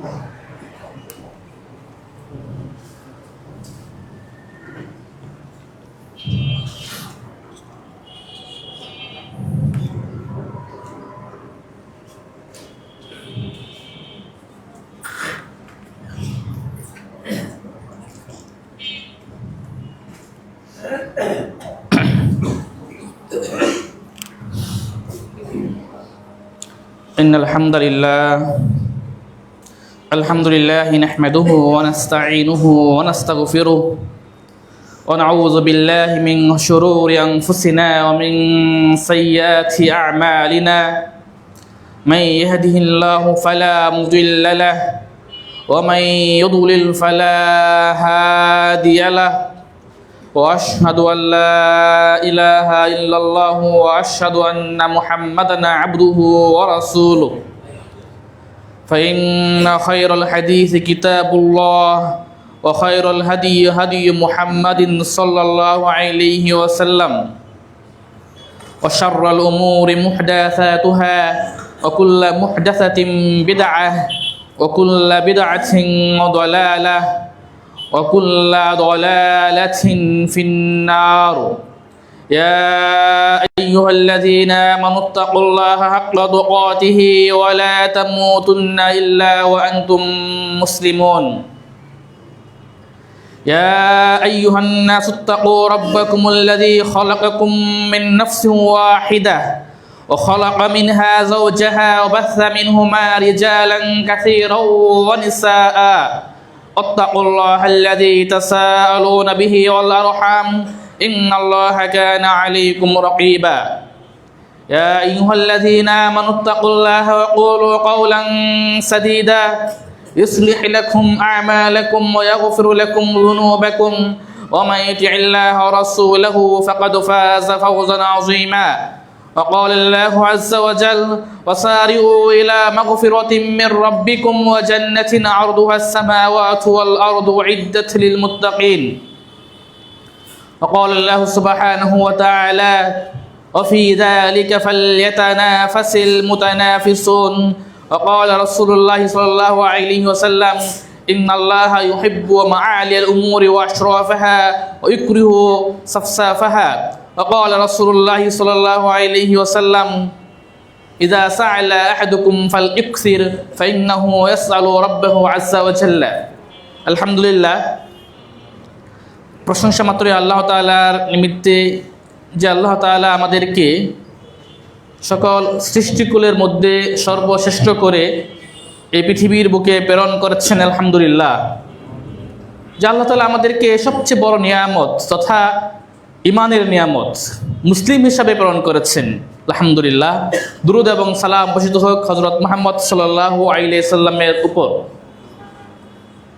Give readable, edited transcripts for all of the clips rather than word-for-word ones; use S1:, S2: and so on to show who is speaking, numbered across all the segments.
S1: إن الحمد لله نحمده ونستعينه ونستغفره ونعوذ بالله من شرور أنفسنا ومن سيئات أعمالنا من يهده الله فلا مضل له ومن يضلل فلا هادي له وأشهد أن لا إله إلا الله وأشهد أن محمدا عبده ورسوله فإن خير الحديث كتاب الله وخير الهدي هدي محمد صلى الله عليه وسلم وشر الأمور محدثاتها وكل محدثة بدعة وكل بدعة ضلالة وكل ضلالة في النار يا أيها الذين آمنوا اتقوا الله حق تقاته ولا تموتن إلا وأنتم مسلمون يا أيها الناس اتقوا ربكم الذي خلقكم من نفس واحدة وخلق منها زوجها وبث منهما رجالا كثيرا ونساء اتقوا الله الذي تساءلون به والأرحام إن الله كان عليكم رقيبا يا أيها الذين آمنوا اتقوا الله وقولوا قولا سديدا يصلح لكم أعمالكم ويغفر لكم ذنوبكم ومن يطع الله ورسوله فقد فاز فوزا عظيما وقال الله عز وجل وسارعوا إلى مغفرة من ربكم وجنة عرضها السماوات والأرض أعدت للمتقين وقال الله سبحانه وتعالى وفي ذلك فليتنافس المتنافسون وقال رسول الله صلى الله عليه وسلم إن الله يحب معالي الأمور وأشرافها ويكره صفصافها وقال رسول الله صلى الله عليه وسلم إذا سأل أحدكم فليكثر فإنه يسأل ربه عز وجل الحمد لله প্রশংসা মাত্র আল্লাহ তাআলার নিমিত্তে যে আল্লাহ তাআলা আমাদেরকে সকল সৃষ্টিকুলের মধ্যে সর্বশ্রেষ্ঠ করে এই পৃথিবীর বুকে প্রেরণ করেছেন আলহামদুলিল্লাহ। যে আল্লাহ তাআলা আমাদেরকে সবচেয়ে বড় নিয়ামত তথা ইমানের নিয়ামত মুসলিম হিসাবে প্রেরণ করেছেন আলহামদুলিল্লাহ। দুরূদ এবং সালাম বর্ষিত হোক হযরত মুহাম্মদ সাল্লাল্লাহু আলাইহি সাল্লামের উপর।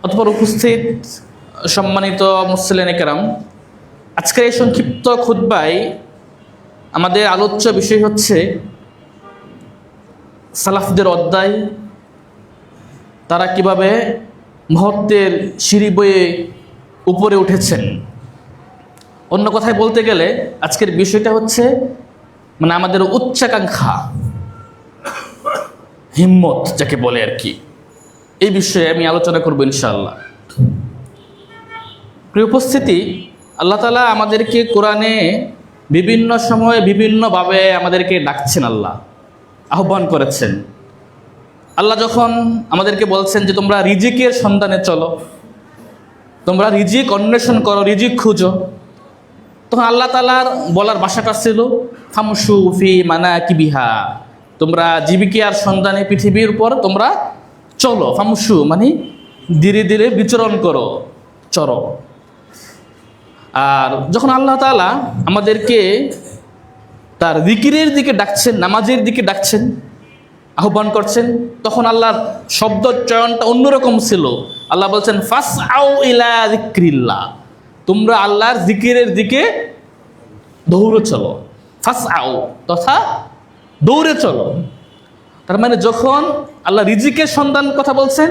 S1: অতঃপর উপস্থিত সম্মানিত মুসলিম কেরাম, আজকের এই সংক্ষিপ্ত খুতবায় আমাদের আলোচ্য বিষয় হচ্ছে সালাফদের অধ্যায়, তারা কিভাবে মুহূর্তের সিঁড়ি বয়ে উপরে উঠেছেন। অন্য কথায় বলতে গেলে আজকের বিষয়টা হচ্ছে মানে আমাদের উচ্চাকাঙ্ক্ষা, হিম্মত যাকে বলে আর কি, এই বিষয়ে আমি আলোচনা করব ইনশাআল্লাহ। প্রিয় উপস্থিতি, আল্লাহ তাআলা আমাদেরকে কোরআনে বিভিন্ন সময়ে বিভিন্নভাবে আমাদেরকে ডাকছেন, আল্লাহ আহ্বান করেছেন। আল্লাহ যখন আমাদেরকে বলছেন যে তোমরা রিজিকের সন্ধানে চলো, তোমরা রিজিক অন্বেষণ করো, রিজিক খুঁজো, তখন আল্লাহ তাআলার বলার ভাষাটা ছিল ফামশু ফি মানাকিবিহা, তোমরা জীবিকার সন্ধানে পৃথিবীর উপর তোমরা চলো। ফামশু মানে ধীরে ধীরে বিচরণ করো, চলো। আর যখন আল্লাহ তাআলা আমাদেরকে তার জিকিরের দিকে ডাকছেন, নামাজের দিকে ডাকছেন, আহ্বান করছেন, তখন আল্লাহর শব্দ চয়নটা অন্যরকম ছিল। আল্লাহ বলছেন ফাসআউ ইলা যিকরিল্লাহ, তোমরা আল্লাহর জিকিরের দিকে দৌড়ে চলো। ফাসআউ তথা দৌড়ে চলো। তার মানে যখন আল্লাহ রিজিকের সন্ধান কথা বলছেন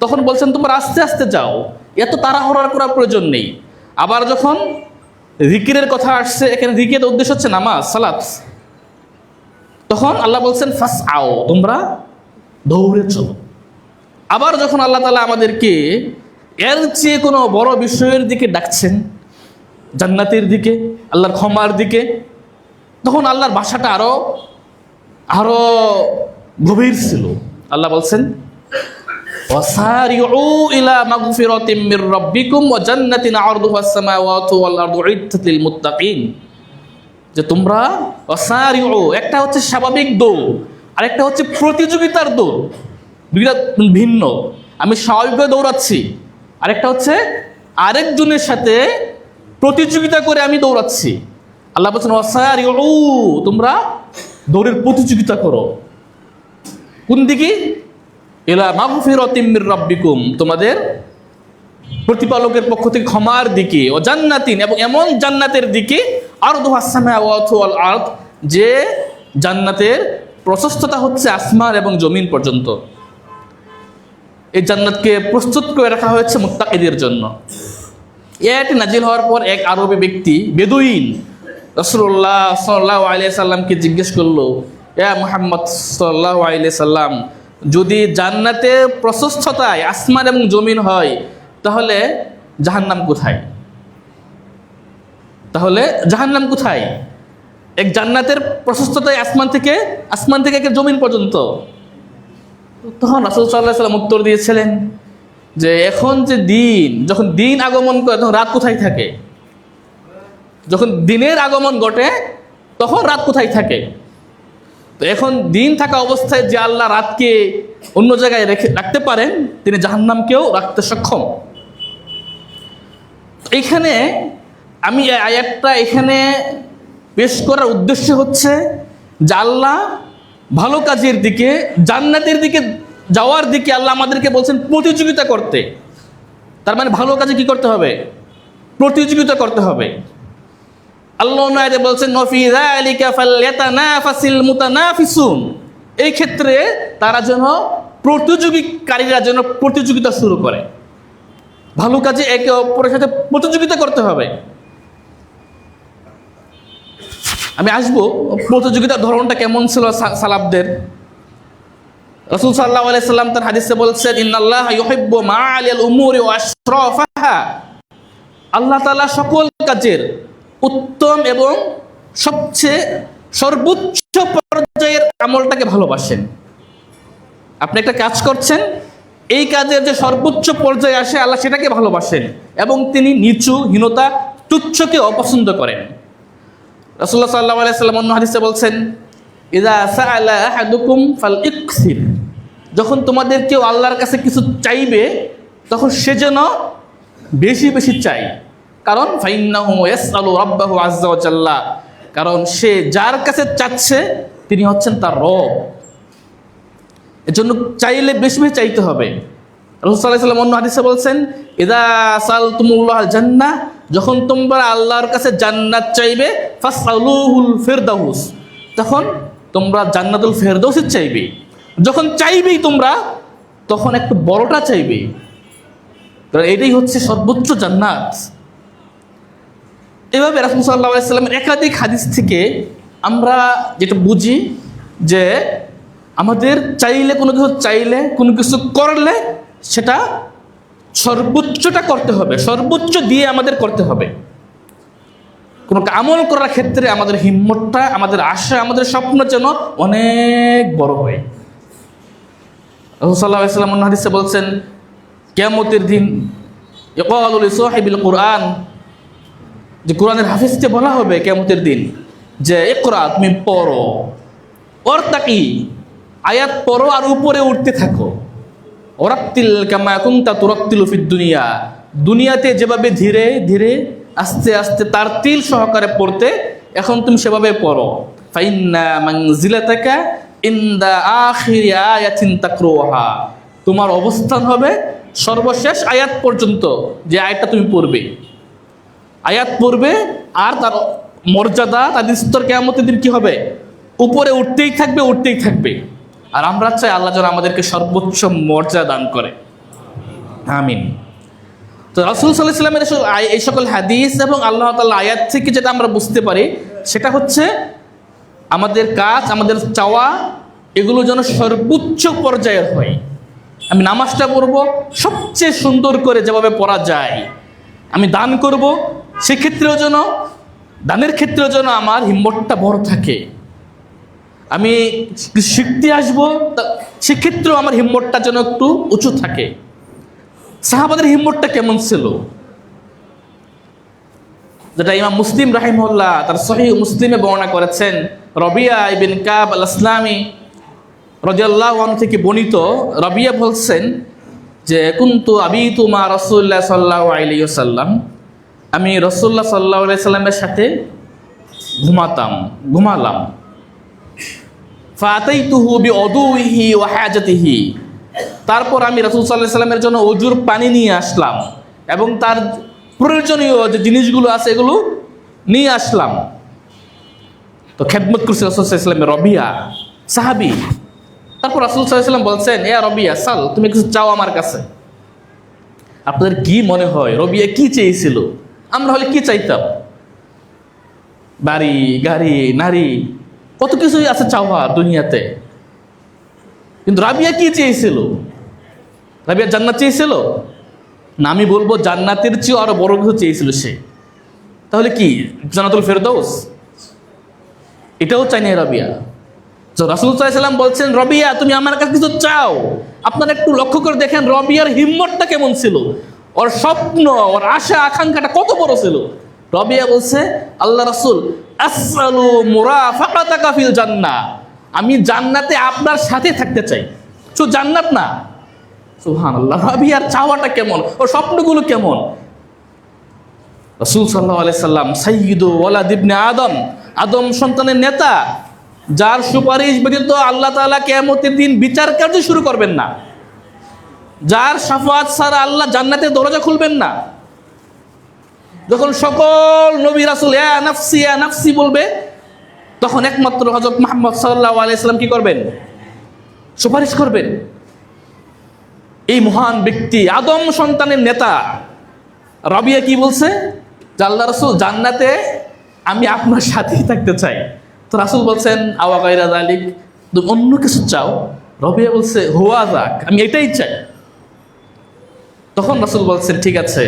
S1: তখন বলছেন তোমরা আস্তে আস্তে যাও, এত তাড়াহুড়া করার প্রয়োজন নেই। আবার যখন জিকিরের কথা আসছে, এখানে জিকিরের উদ্দেশ্য হচ্ছে নামাজ, সালাত, তখন আল্লাহ বলছেন ফাসআউ, তোমরা দৌড়ে চলো। আবার যখন আল্লাহ তাআলা আমাদেরকে এর চেয়ে কোনো বড় বিষয়ের দিকে ডাকছেন, জান্নাতের দিকে, আল্লাহর ক্ষমার দিকে, তখন আল্লাহর ভাষাটা আরো গভীর ছিল। আল্লাহ বলছেন, ওয়াসারিউ ইলা মাগফিরাতিম মির রাব্বিকুম ওয়া জান্নাতিন আরদুহাস সামাওয়াতু ওয়াল আরদু উইদ্দাত লিল মুত্তাকিন, যে তোমরা ওয়াসারিউ, একটা হচ্ছে স্বাভাবিক দৌড় আর একটা হচ্ছে প্রতিযোগিতার দৌড়, দুইটা ভিন্ন। আমি স্বাভাবিকভাবে দৌড়াচ্ছি, আরেকটা হচ্ছে আরেকজনের সাথে প্রতিযোগিতা করে আমি দৌড়াচ্ছি। আল্লাহ বলছেন ওয়াসারিউ, তোমরা দৌড়ের প্রতিযোগিতা করো। কোন দিকে? ইলা মাগফিরাতিম মির রাব্বিকুম, তোমাদের প্রতিপালকের পক্ষ থেকে ক্ষমার দিকে, ও জান্নাতিন, এবং এমন জান্নাতের দিকে, আরদুহাস সামাওয়াতু ওয়াল আরদ, যে জান্নাতের প্রশস্ততা হচ্ছে আসমান এবং জমিন পর্যন্ত। এই জান্নাতকে প্রস্তুত করে রাখা হয়েছে মুত্তাকিদের জন্য। এটি নাজিল হওয়ার পর এক আরবি ব্যক্তি, বেদুইন, রাসূলুল্লাহ সাল্লাল্লাহু আলাইহি সাল্লামকে জিজ্ঞেস করলো, ইয়া মুহাম্মদ সাল্লাল্লাহু আলাইহি সাল্লাম, যদি জান্নাতের প্রশস্ততায় আসমান এবং জমিন হয়, তাহলে জাহান্নাম কোথায়? এক জান্নাতের প্রশস্ততায় আসমান থেকে জমিন পর্যন্ত। তখন রাসূল সাল্লাল্লাহু আলাইহি সাল্লাম উত্তর দিয়েছিলেন যে এখন যে যখন দিন আগমন করে, তখন রাত কোথায় থাকে? যখন দিনের আগমন ঘটে, তখন রাত কোথায় থাকে? তো এখন দিন থাকা অবস্থায় যে আল্লাহ রাতকে অন্য জায়গায় রাখতে পারেন, তিনি জাহান্নামকেও রাখতে সক্ষম। এইখানে আমি এই আয়াতটা এখানে পেশ করার উদ্দেশ্য হচ্ছে যে আল্লাহ ভালো কাজের দিকে, জান্নাতের দিকে যাওয়ার দিকে আল্লাহ আমাদেরকে বলছেন প্রতিযোগিতা করতে। তার মানে ভালো কাজে কি করতে হবে? প্রতিযোগিতা করতে হবে। আল্লাহ বলছেন নফি যালিকা ফালইয়াতানাফাসিল মুতানাফিসুন, এই ক্ষেত্রে তারা যেন প্রতিযোগীকারীরা যেন প্রতিযোগিতা শুরু করে। ভালো কাজে একে অপরের সাথে প্রতিযোগিতা করতে হবে। আমি আসবো প্রতিযোগিতার ধরনটা কেমন ছিল সালাফদের। রাসূল সাল্লাল্লাহু আলাইহি সাল্লাম তার হাদিসে বলছেন, ইন্নাল্লাহা ইউহিব্বু মাআলিল উমুরি ওয়া আশরাফাহা, আল্লাহ তাআলা সকল কাজের উত্তম এবং সবচেয়ে সর্বোচ্চ পর্যায়ের আমলটাকে ভালোবাসেন। আপনি একটা কাজ করছেন, এই কাজের যে সর্বোচ্চ পর্যায়ে আসে আল্লাহ সেটাকে ভালোবাসেন, এবং তিনি নিচু, হীনতা, তুচ্ছকে অপছন্দ করেন। রাসূলুল্লাহ সাল্লাল্লাহু আলাইহি সাল্লাম অন্য হাদিসে বলছেন, ইযা সাআলা আহাদুকুম ফালইকসির, যখন তোমাদের কেউ আল্লাহর কাছে কিছু চাইবে, তখন সে যেন বেশি বেশি চাই। কারণ ফাইন্নাহু ইয়াসআলু রাব্বাহু আযজা ওয়া জাল্লা, কারণ সে যার কাছে চাচ্ছে তিনি হচ্ছেন তার রব। এজন্য চাইলে বেশি বেশি চাইতে হবে। রাসূল সাল্লাল্লাহু আলাইহি ওয়াসাল্লাম অন্য হাদিসে বলছেন, ইযা সালতুমুল্লাহাল জান্নাহ, যখন তোমরা আল্লাহর কাছে জান্নাত চাইবে, ফাসআলুহুল ফিরদাউস, তখন তোমরা জান্নাতুল ফেরদৌস চাইবে। যখন চাইবেই তোমরা, তখন একটু বড়টা চাইবে, কারণ এটাই হচ্ছে সর্বোচ্চ জান্নাত। এভাবে রাসূল সাল্লাল্লাহু আলাইহি ওয়াসাল্লামের একাধিক হাদিস থেকে আমরা যেটা বুঝি যে আমাদের কোনো কিছু করলে সেটা সর্বোচ্চটা করতে হবে, সর্বোচ্চ দিয়ে আমাদের করতে হবে। কোনো আমল করার ক্ষেত্রে আমাদের হিম্মতটা, আমাদের আশা, আমাদের স্বপ্ন যেন অনেক বড় হয়। রাসূল সাল্লাল্লাহু আলাইহি ওয়াসাল্লাম হাদিসে বলছেন, কিয়ামতের দিন ইয়াকালু লিসাহিবিল কুরআন, যে কোরআনের হাফেজকে বলা হবে কিয়ামতের দিন যে ইকরা, তুমি পড়ো, ওয়ারতাকি, আয়াত পড়ো আর উপরে উঠতে থাকো, ওয়ারাত্তিল কামা কুনতা তুরাত্তিলু ফিদ দুনিয়া, দুনিয়াতে যেভাবে ধীরে ধীরে আস্তে আস্তে তারতিল সহকারে পড়তে, এখন তুমি সেভাবে পড়ো। ফাইন্না মানজিলাতাকা ইনদা আখিরি আয়াতিন তাকরুহা, তোমার অবস্থান হবে সর্বশেষ আয়াত পর্যন্ত, যে আয়াতটা তুমি পড়বে। আয়াত পড়বে আর তার মর্যাদা, তার স্তর কিয়ামতের দিন কি হবে? উপরে উঠতেই থাকবে। আর আমরা চাই আল্লাহ যেন আমাদেরকে সর্বোচ্চ মর্যাদা দান করে, আমিন। তো রাসূল সাল্লাল্লাহু আলাইহি ওয়াসাল্লামের এই সকল হাদিস এবং আল্লাহ তাআলা আয়াত থেকে যেটা আমরা বুঝতে পারি, সেটা হচ্ছে আমাদের কাজ, আমাদের চাওয়া, এগুলো যেন সর্বোচ্চ পর্যায়ের হয়। আমি নামাজটা পড়বো সবচেয়ে সুন্দর করে যেভাবে পড়া যায়, আমি দান করব সেক্ষেত্রেও যেন, দানের ক্ষেত্রেও যেন আমার হিম্মতটা বড় থাকে, আমি শিখতে আসবো সেক্ষেত্রেও আমার হিম্মতটা যেন একটু উঁচু থাকে। সাহাবাদের হিম্মতটা কেমন ছিল, যেটা ইমাম মুসলিম রাহিমাহুল্লাহ তার সহিহ মুসলিমে বর্ণনা করেছেন। রবিয়া ইবিন কাব আল ইসলামি রাদিয়াল্লাহু আনহু থেকে বর্ণিত, রবিয়া বলছেন যে কুনতু আবিতু মা রাসূলুল্লাহ সাল্লাল্লাহু আলাইহি ওয়াসাল্লাম, আমি রাসূলুল্লাহ সাল্লাল্লাহু আলাইহি সাল্লামের সাথে ঘুমালাম। ফাতাইতুহু বিউদুহি ওয়া হাজাতিহি, তারপর আমি রাসূল সাল্লাল্লাহু আলাইহি সাল্লামের জন্য ওযুর পানি নিয়ে আসলাম এবং তার প্রয়োজনীয় যে জিনিসগুলো আছে এগুলো নিয়ে আসলাম। তো খেদমত করছে রাসূল সাল্লাল্লাহু আলাইহি সাল্লামের রবিয়া, সাহাবী। তারপর রাসূল সাল্লাল্লাহু আলাইহি সাল্লাম বলছেন, ইয়া রবিয়া সাল, তুমি কিছু চাও আমার কাছে। আপনাদের কি মনে হয় রবিয়া কি চেয়েছিল? আমরা হলে কি চাইতাম? বাড়ি, গাড়ি, নারী, কত কিছুই আছে চাওয়া দুনিয়াতে। কিন্তু রাবিয়া কি চেয়েছিল? রাবিয়া জান্নাত চেয়েছিল না, আমি বলবো জান্নাতের চেয়ে আরো বড় কিছু চেয়েছিল সে। তাহলে কি জান্নাতুল ফেরদৌস? এটাও চাই না রাবিয়া। তো রাসূল সাল্লাল্লাহু আলাইহি সাল্লাম বলছেন, রবিয়া তুমি আমার কাছে কিছু চাও। আপনারা একটু লক্ষ্য করে দেখেন রবিয়ার হিম্মতটা কেমন ছিল, ওর স্বপ্ন, ওর আশা আকাঙ্ক্ষাটা কত বড় ছিল। রবিয়া বলছে, আল্লাহ রাসূল আসআলু মুরাফাকাতাকা ফিল জান্নাহ, আমি জান্নাতে আপনার সাথে থাকতে চাই। শুধু জান্নাত না, সুবহানাল্লাহ, রবিয়ার চাওয়াটা কেমন, ওর স্বপ্নগুলো কেমন। রাসূল সাল্লাল্লাহু আলাইহি সাল্লাম সাইয়্যিদু ওয়ালাদ ইবনে আদম, আদম সন্তানের নেতা, যার সুপারিশ ব্যতীত আল্লাহ তাআলা কিয়ামতের দিন বিচার কার্য শুরু করবেন না, যার শাফাআত ছাড়া আল্লাহ জান্নাতের দরজা খুলবেন না। যখন সকল নবী রাসূল ইয়া নাফসি ইয়া নাফসি বলবে, তখন একমাত্র হযরত মুহাম্মদ সাল্লাল্লাহু আলাইহি সাল্লাম কি করবেন? সুপারিশ করবেন। এই মহান ব্যক্তি, আদম সন্তানের নেতা রাবিয়া কি বলছে? যে আল্লাহ রাসূল জান্নাতে আমি আপনার সাথেই থাকতে চাই। তো রাসূল বলছেন, আওয়া গায়রা যালিক, তুমি অন্য কিছু চাও? রাবিয়া বলছে, হুয়া যাক, আমি এটাই চাই। তখন রাসূল বলছেন, ঠিক আছে,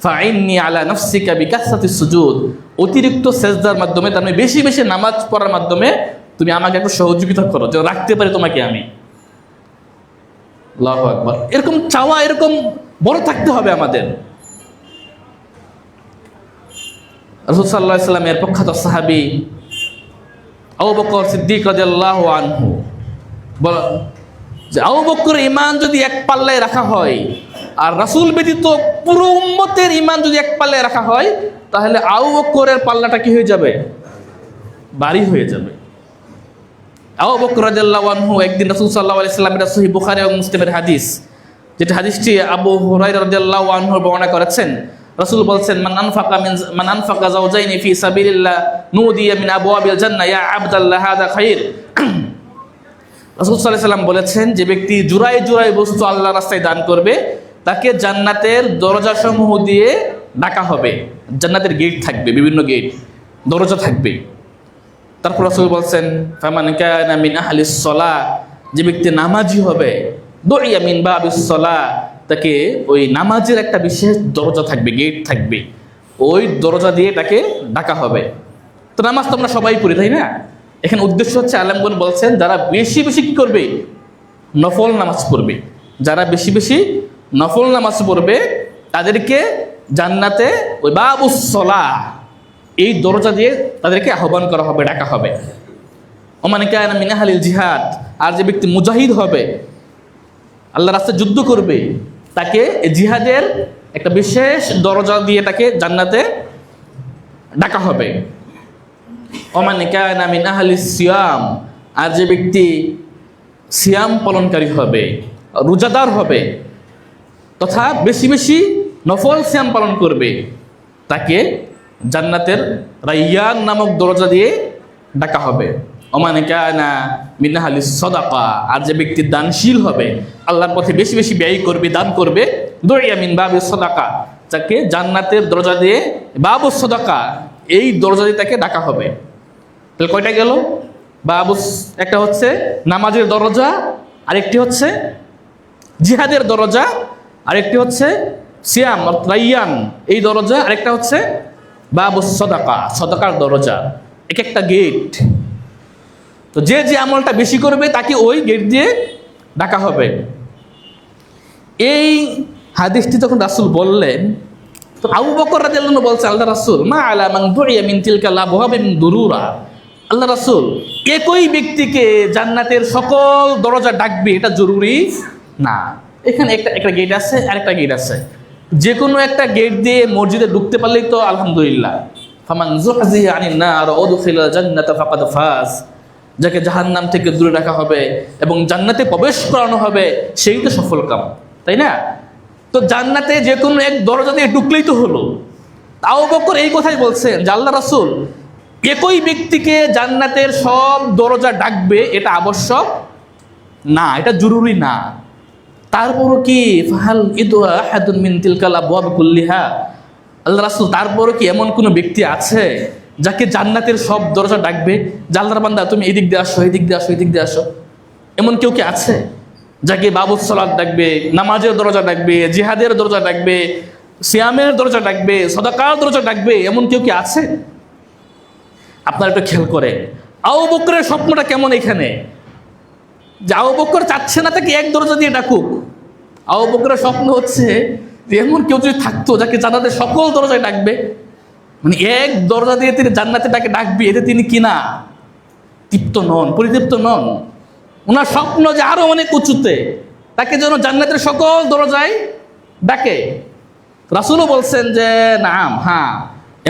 S1: ফাইন্নি আলা নাফসিকা বিকাসরাতিস সুজুদ, অতিরিক্ত সেজদার মাধ্যমে, তার মানে বেশি বেশি নামাজ পড়ার মাধ্যমে তুমি আমাকে একটু সহযোগিতা করো, যে রাখতে পারি তোমাকে আমি। আল্লাহু আকবার। এরকম চাওয়া, এরকম বড় থাকতে হবে আমাদের। রাসূল সাল্লাল্লাহু আলাইহি সাল্লামের প্রখ্যাত সাহাবী আবু বকর সিদ্দিক রাদিয়াল্লাহু আনহু বলেন যে আবু বকরের ঈমান যদি এক পাল্লায় রাখা হয় আর রাসূল ব্যতীত পুরো উম্মতের ঈমান যদি এক পাল্লায় রাখা হয়, তাহলে আবু বকরের পাল্লাটা কি হয়ে যাবে? ভারী হয়ে যাবে। আবু বকর রাদিয়াল্লাহু আনহু একদিন রাসূল সাল্লাল্লাহু আলাইহি সাল্লামের সহিহ বুখারী এবং মুসলিমের হাদিস, যেটা হাদিসটি আবু হুরায়রা রাদিয়াল্লাহু আনহু বর্ণনা করেছেন। রাসূল বলছেন, মান আনফাকা যাওজাইনি ফি সাবিলিল্লাহ নুদিয়া মিন আবওয়াবিল জান্নাহ ইয়া আবদাল্লাহ হাযা খায়র। রাসূল সাল্লাল্লাহু আলাইহি সাল্লাম বলেছেন, যে ব্যক্তি জোড়ায় জোড়ায় বস্তু আল্লাহর রাস্তায় দান করবে, তাকে জান্নাতের দরজাসমূহ দিয়ে ডাকা হবে। জান্নাতের গেট থাকবে, বিভিন্ন গেট, দরজা থাকবে। তারপর রাসূল বলছেন, ফামান কানা মিন আহলিস সালাহ, যে ব্যক্তি নামাজি হবে, দুইয়া মিন বাবিস সালাহ, তাকে ওই নামাজের একটা বিশেষ দরজা থাকবে, গেট থাকবে, ওই দরজা দিয়ে তাকে ডাকা হবে। তো নামাজ তো আমরা সবাই পড়ি, তাই না? এখানে উদ্দেশ্য হচ্ছে, আলেমগণ বলছেন, যারা বেশি বেশি কি করবে? নফল নামাজ পড়বে। যারা বেশি বেশি নফল নামাজ পড়বে তাদেরকে জান্নাতে ওই বাবুস সালাহ, এই দরজা দিয়ে তাদেরকে আহ্বান করা হবে, ডাকা হবে। ওমান কানা মিন আহলিল জিহাদ, আর যে ব্যক্তি মুজাহিদ হবে, আল্লাহর রাস্তায় যুদ্ধ করবে, তাকে জিহাদের একটা বিশেষ দরজা দিয়ে তাকে জান্নাতে ডাকা হবে। ওমান কানা মিন আহলিস সিয়াম, আর যে ব্যক্তি সিয়াম পালনকারী হবে, রোজাদার হবে, তথা বেশি বেশি নফল সিয়াম পালন করবে, তাকে জান্নাতের রাইয়ান নামক দরজা দিয়ে ডাকা হবে। ওমান কানা মিন আহলিস সাদাকা, আর যে ব্যক্তি দানশীল হবে, আল্লাহর পথে বেশি বেশি ব্যয় করবে, দান করবে, দুইয়া মিন বাবিস সাদাকা, তাকে জান্নাতের দরজা দিয়ে, বাবুস সাদাকা, এই দরজা দিয়ে তাকে ডাকা হবে। তাহলে কয়টা গেল? বাবুস, একটা হচ্ছে নামাজের দরজা, আরেকটি হচ্ছে জিহাদের দরজা, আরেকটি হচ্ছে সিয়াম রাইয়ান এই দরজা, আরেকটা হচ্ছে বাবুস সাদাকা, সাদাকার দরজা। এক একটা গেট। তো যে যে আমলটা বেশি করবে তাকে ওই গেট দিয়ে ডাকা হবে। এই হাদিসটি যখন রাসূল বললেন, তো আবু বকর রাদিয়াল্লাহু আনহু বলছে, আল্লাহ রাসূল, মা আলা মান দুইয়া মিন তিলকা লাবওয়াবিন দুরুরা, আল্লাহ রাসূল, একই ব্যক্তিকে জান্নাতের সকল দরজা ডাকবে এটা জরুরি না। এখানে একটা গেট আছে, আরেকটা গেট আছে, যে কোনো একটা গেট দিয়ে মসজিদে ঢুকতে পারলেই তো আলহামদুলিল্লাহ। ফামান যুহজিহা আনিন নার ওয়া উদখিলা জান্নাতা ফাকাদ ফাজ, যাকে জাহান্নাম থেকে দূরে রাখা হবে এবং জান্নাতে প্রবেশ করানো হবে, সেই তো সফল কাম, তাই না? তো জান্নাতে যে কোনো এক দরজা দিয়ে ঢুকলেই তো হলো। আবু বকর এই কথাই বলছেন যে আল্লাহ রাসূল, একই ব্যক্তিকে জান্নাতের সব দরজা ডাকবে এটা আবশ্যক না, এটা জরুরি না। তারপরও কি ফাহাল ইদুয়া আহাদুন মিন তিলকাল আবওয়াব কুল্লিহা, আল্লাহ রাসূল, তারপরও কি এমন কোনো ব্যক্তি আছে যাকে জান্নাতের সব দরজা ডাকবে, যে আল্লাহর বান্দা তুমি এদিক দিয়ে আসো, এদিক দিয়ে আসো, এদিক দিয়ে আসো? এমন কেউ কি আছে যাকে বাবুস সালাত ডাকবে, নামাজের দরজা ডাকবে, জিহাদের দরজা ডাকবে, সিয়ামের দরজা ডাকবে, সাদাকার দরজা ডাকবে? এমন কেউ কি আছে? আপনারা একটু খেয়াল করেন আবু বকরের স্বপ্নটা কেমন এখানে, যে আবু বকর চাচ্ছে না তাকে এক দরজা দিয়ে ডাকুক। আবু বকরের স্বপ্ন হচ্ছে যে এমন কেউ যদি থাকতো যাকে জান্নাতের সকল দরজায় ডাকবে, মানে এক দরজা দিয়ে তিনি জান্নাতে তাকে ডাকবে, এতে তিনি কিনা তৃপ্ত নন, পরিতৃপ্ত নন। ওনার স্বপ্ন যে আরো অনেক উঁচুতে তাকে যেন জান্নাতের সকল দরজায় ডাকে। রাসূলও বলছেন যে নাম, হ্যাঁ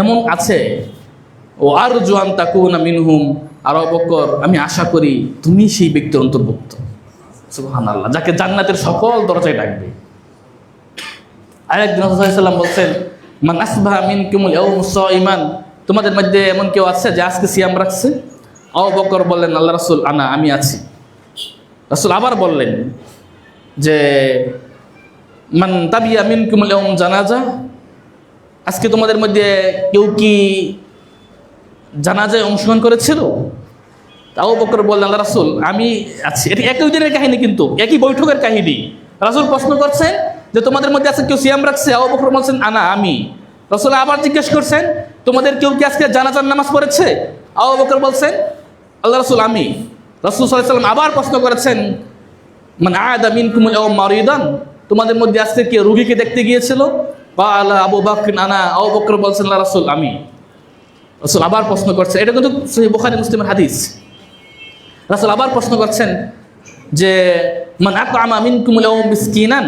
S1: এমন আছে। ও আর জোয়ান তাকুনা মিনহুম, আর আবু বকর, আমি আশা করি তুমি সেই ব্যক্তির অন্তর্ভুক্ত, সুবহানাল্লাহ, যাকে জান্নাতের সকল দরজায় ডাকবে। আরেকদিন রাসূল সাল্লাল্লাহু আলাইহি ওয়াসাল্লাম বলছেন, মান আসবাহা মিনকুমুল ইয়াওমা সাইমান, তোমাদের মধ্যে এমন কেউ আছে যে আজকে সিয়াম রাখছে? আবু বকর বললেন, আল্লাহ রাসূল, আনা, আমি আছি। রাসূল আবার বললেন যে মান তাবিয়া মিনকুমুল ইয়াওম জানাজা, আজকে তোমাদের মধ্যে কেউ কি জানাজায় অংশগ্রহণ করেছিল? আবু বকর বললেন, আল্লাহ রাসূল, আমি আছি। এটি একই দিনের কাহিনী, কিন্তু একই বৈঠকের কাহিনী। রাসূল প্রশ্ন করছেন যে তোমাদের মধ্যে আজকে কেউ সিয়াম রাখছে? আবু বকর বলছেন, আনা, আমি। রাসূল আবার জিজ্ঞেস করছেন, তোমাদের কেউ কি আজকে জানাজার নামাজ পড়েছে? আবু বকর বলছেন, আল্লাহ রাসূল, আমি। রাসূল সাল্লাল্লাহু আলাইহি ওয়াসাল্লাম আবার প্রশ্ন করেছেন, মান আদা মিনকুমুল ইয়াওম মারিদান, তোমাদের মধ্যে আজকে কে রোগীকে দেখতে গিয়েছিল? ক্বালা আবু বকর, আনা। আবু বকর বলছেন, আল্লাহ রাসূল, আমি। রাসূল আবার প্রশ্ন করছেন, এটা কিন্তু সহিহ বুখারী মুসলিমের হাদিস। রাসূল আবার প্রশ্ন করছেন যে মান আতআমা মিনকুমুল ইয়াওম মিসকিনান,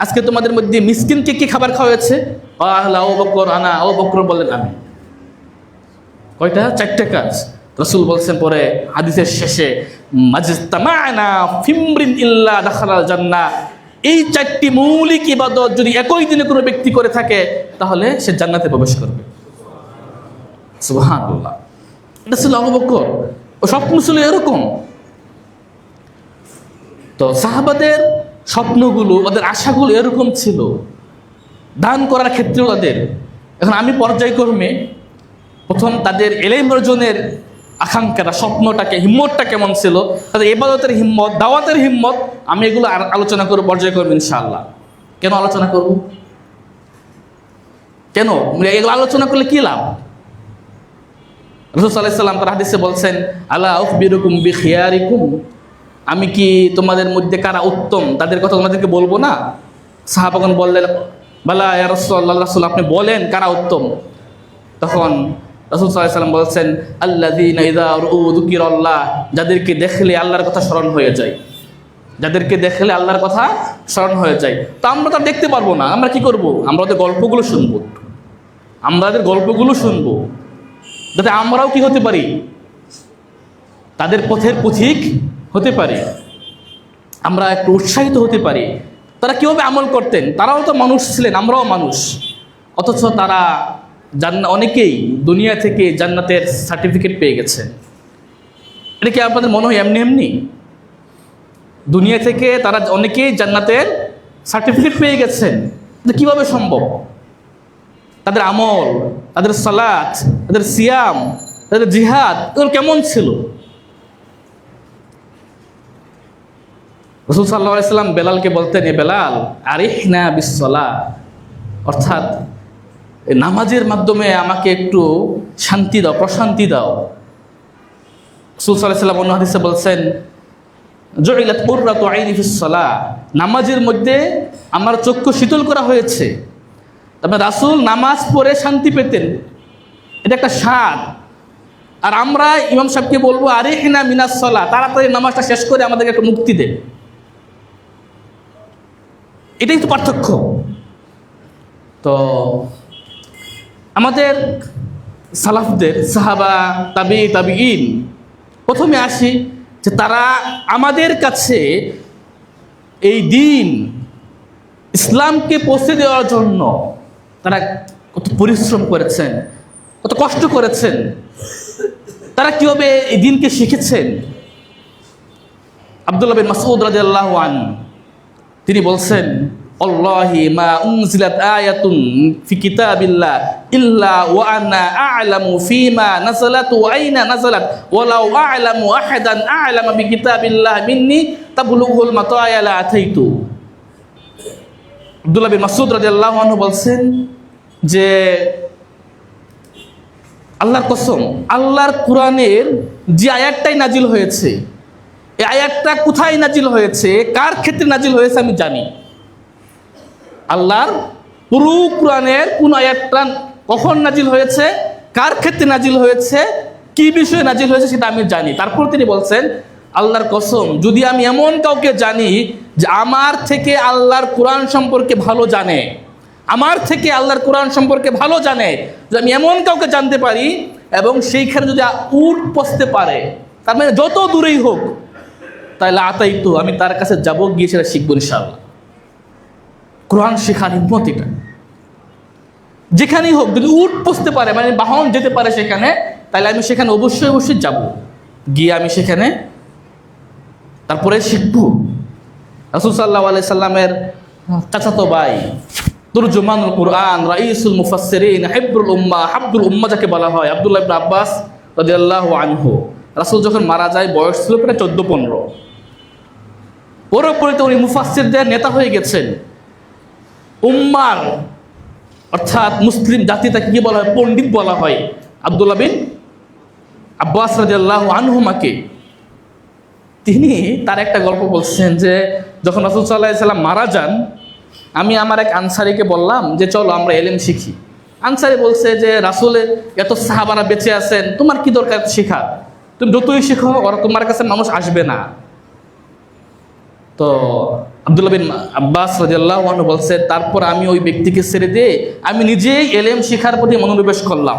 S1: আজকে তোমাদের মধ্যে মিসকিনকে কি খাবার খাওয়াচ্ছে? ক্বালা আবু বকর, আনা। আবু বকর বললেন, আমি। কয়টা? চারটা কাজ। রাসূল বলছেন পরে হাদিসের শেষে, মাজতামা'না ফিমরিন ইল্লা দাখালাল জান্নাহ, এই চারটি মৌলিক ইবাদত যদি একই দিনে কোনো ব্যক্তি করে থাকে তাহলে সে জান্নাতে প্রবেশ করবে। সুবহানাল্লাহ। এটা ছিল আবু বকর, ও স্বপ্ন ছিল এরকম। তো সাহাবাদের স্বপ্নগুলো, ওদের আশাগুলো এরকম ছিল, দান করার ক্ষেত্রেও তাদের। এখন আমি পর্যায়ক্রমে প্রথম তাদের ইলম অর্জনের আকাঙ্ক্ষাটা, স্বপ্নটাকে, হিম্মতটা কেমন ছিল, তাদের ইবাদতের হিম্মত, দাওয়াতের হিম্মত, আমি এগুলো আলোচনা করব পর্যায়ক্রমে ইনশাআল্লাহ। কেন আলোচনা করব? কেন এগুলো আলোচনা করলে কি লাভ? রাসূল সাল্লাল্লাহু আলাইহি ওয়াসাল্লাম তার হাদিসে বলছেন, আলা উখবিরুকুম বিখিয়ারিকুম, আমি কি তোমাদের মধ্যে কারা উত্তম তাদের কথা তোমাদেরকে বলবো না? সাহাবাগণ বললেন, বালা ইয়া রাসূলুল্লাহ, রাসূল আপনি বলেন কারা উত্তম। তখন রাসূল সাল্লাল্লাহু আলাইহি ওয়াসাল্লাম বলছেন, আল্লাযীনা ইযা রুউ যুকিরাল্লাহ, যাদেরকে দেখলে আল্লাহর কথা স্মরণ হয়ে যায়, যাদেরকে দেখলে আল্লাহর কথা স্মরণ হয়ে যায়। তো আমরা তো দেখতে পারবো না, আমরা কি করব? আমরা ওদের গল্পগুলো শুনবো, আমাদের গল্পগুলো শুনবো, যাতে আমরাও কি হতে পারি? তাদের পথের পথিক হতে পারি, আমরা একটু উৎসাহিত হতে পারি। তারা কীভাবে আমল করতেন? তারাও তো মানুষ ছিলেন, আমরাও মানুষ, অথচ তারা অনেকেই দুনিয়া থেকে জান্নাতের সার্টিফিকেট পেয়ে গেছে। এটা কি আপনাদের মনে হয় এমনি এমনি? দুনিয়া থেকে তারা অনেকেই জান্নাতের সার্টিফিকেট পেয়ে গেছেন, কিভাবে সম্ভব? তাদের আমল, তাদের সালাত, তাদের সিয়াম, তাদের জিহাদ, এগুলো কেমন ছিল? রাসূল সাল্লাল্লাহু আলাইহি সাল্লাম বেলালকে বলতেন, এ বেলাল আরিহনা বিসসালাহ, অর্থাৎ নামাজের মাধ্যমে আমাকে একটু শান্তি দাও, প্রশান্তি দাও। রাসূল সাল্লাল্লাহু আলাইহি সাল্লাম অন্য হাদিসে বলছেন, জুইলাত কুররাতু আইনি ফিস সালাহ, নামাজের মধ্যে আমার চক্ষু শীতল করা হয়েছে। তবে রাসূল নামাজ পড়ে শান্তি পেতেন, এটা একটা স্বাদ। আর আমরা ইমাম সাহেবকে বলবো আরিহনা মিনাস সালাহ, তাড়াতাড়ি নামাজটা শেষ করে আমাদেরকে একটু মুক্তি দেন। এটাই তো পার্থক্য। তো আমাদের সালাফদের সাহাবা, তাবিঈন, প্রথমে আসি যে তারা আমাদের কাছে এই দিন ইসলামকে পৌঁছে দেওয়ার জন্য তারা কত পরিশ্রম করেছেন, কত কষ্ট করেছেন, তারা কিভাবে এই দিনকে শিখেছেন। আব্দুল্লাহ বিন মাসউদ রাদিয়াল্লাহু আনহু তিনি বলছেন, আল্লাহি মা উনজিলাত আয়াতুন ফি কিতাবিল্লাহ ইল্লা ওয়া আনা আ'লামু ফীমা নাযালাত ওয়া আইনা নাযালাত ওয়ালাউ আ'লামু আহাদান আ'লামা বিকিতাবিল্লাহ মিন্নি তাবলুগুল মাতায়া লা আতাইতু। আব্দুল্লাহ বিন মাসউদ রাদিয়াল্লাহু আনহু বলছেন যে আল্লাহর কসম, আল্লাহর কোরআনের যে আয়াতটাই নাজিল হয়েছে, এই আয়াতটা কোথায় নাজিল হয়েছে, কার ক্ষেত্রে নাজিল হয়েছে আমি জানি। আল্লাহর পুরো কোরআনের কোন আয়াতটা কখন নাজিল হয়েছে, কার ক্ষেত্রে নাজিল হয়েছে, কি বিষয়ে নাজিল হয়েছে সেটা আমি জানি। তারপর তিনি বলছেন, আল্লাহর কসম, যদি আমি এমন কাউকে জানি যে আমার থেকে আল্লাহর কোরআন সম্পর্কে ভালো জানে, আমার থেকে আল্লাহর কোরআন সম্পর্কে ভালো জানে, যে আমি এমন কাউকে জানতে পারি এবং সেইখানে যদি উট পৌঁছতে পারে, তার মানে যত দূরেই হোক, তাহলে আতাইতু, আমি তার কাছে যাব, গিয়ে সেটা শিখবো ইনশাআল্লাহ। কোরআন শেখার হিম্মত এটা। যেখানেই হোক যদি উট পৌঁছতে পারে, মানে বাহন যেতে পারে সেখানে, তাহলে আমি সেখানে অবশ্যই যাব, গিয়ে আমি সেখানে তারপরে শিখবো। রাসূল সাল্লাল্লাহু আলাইহি সাল্লামের চাচাতো ভাই, তুরজুমানুল কুরআন, রাইসুল মুফাসসিরিন, হিব্রুল উম্মাহ, আব্দুল উম্মাহ যাকে বলা হয়, আব্দুল্লাহ ইবনে আব্বাস রাদিয়াল্লাহু আনহু, রাসূল যখন মারা যায় বয়স ছিল প্রায় 14-15। পরে তো উনি মুফাসসিরদের নেতা হয়ে গেছেন। উম্মার অর্থাৎ মুসলিম জাতি তাকে কি বলা হয়, পণ্ডিত বলা হয়। আব্দুল্লাহ বিন আব্বাস রাদিয়াল্লাহু আনহুমাকে তিনি তার একটা গল্প বলছেন যে যখন রাসূল সাল্লাল্লাহু আলাইহি সাল্লাম মারা যান, আমি আমার এক আনসারীকে বললাম যে চলো আমরা ইলম শিখি। আনসারী বলছে যে রাসূলের এত সাহাবারা বেঁচে আছেন, তোমার কি দরকার শেখা, তুমি যতই শেখো ওরা তোমার কাছে মানুষ আসবে না। তো আব্দুল্লাহ বিন আব্বাস রাদিয়াল্লাহু আনহু বলছে, তারপর আমি ওই ব্যক্তিকে ছেড়ে দিয়ে আমি নিজেই ইলম শিখার প্রতি মনোনিবেশ করলাম।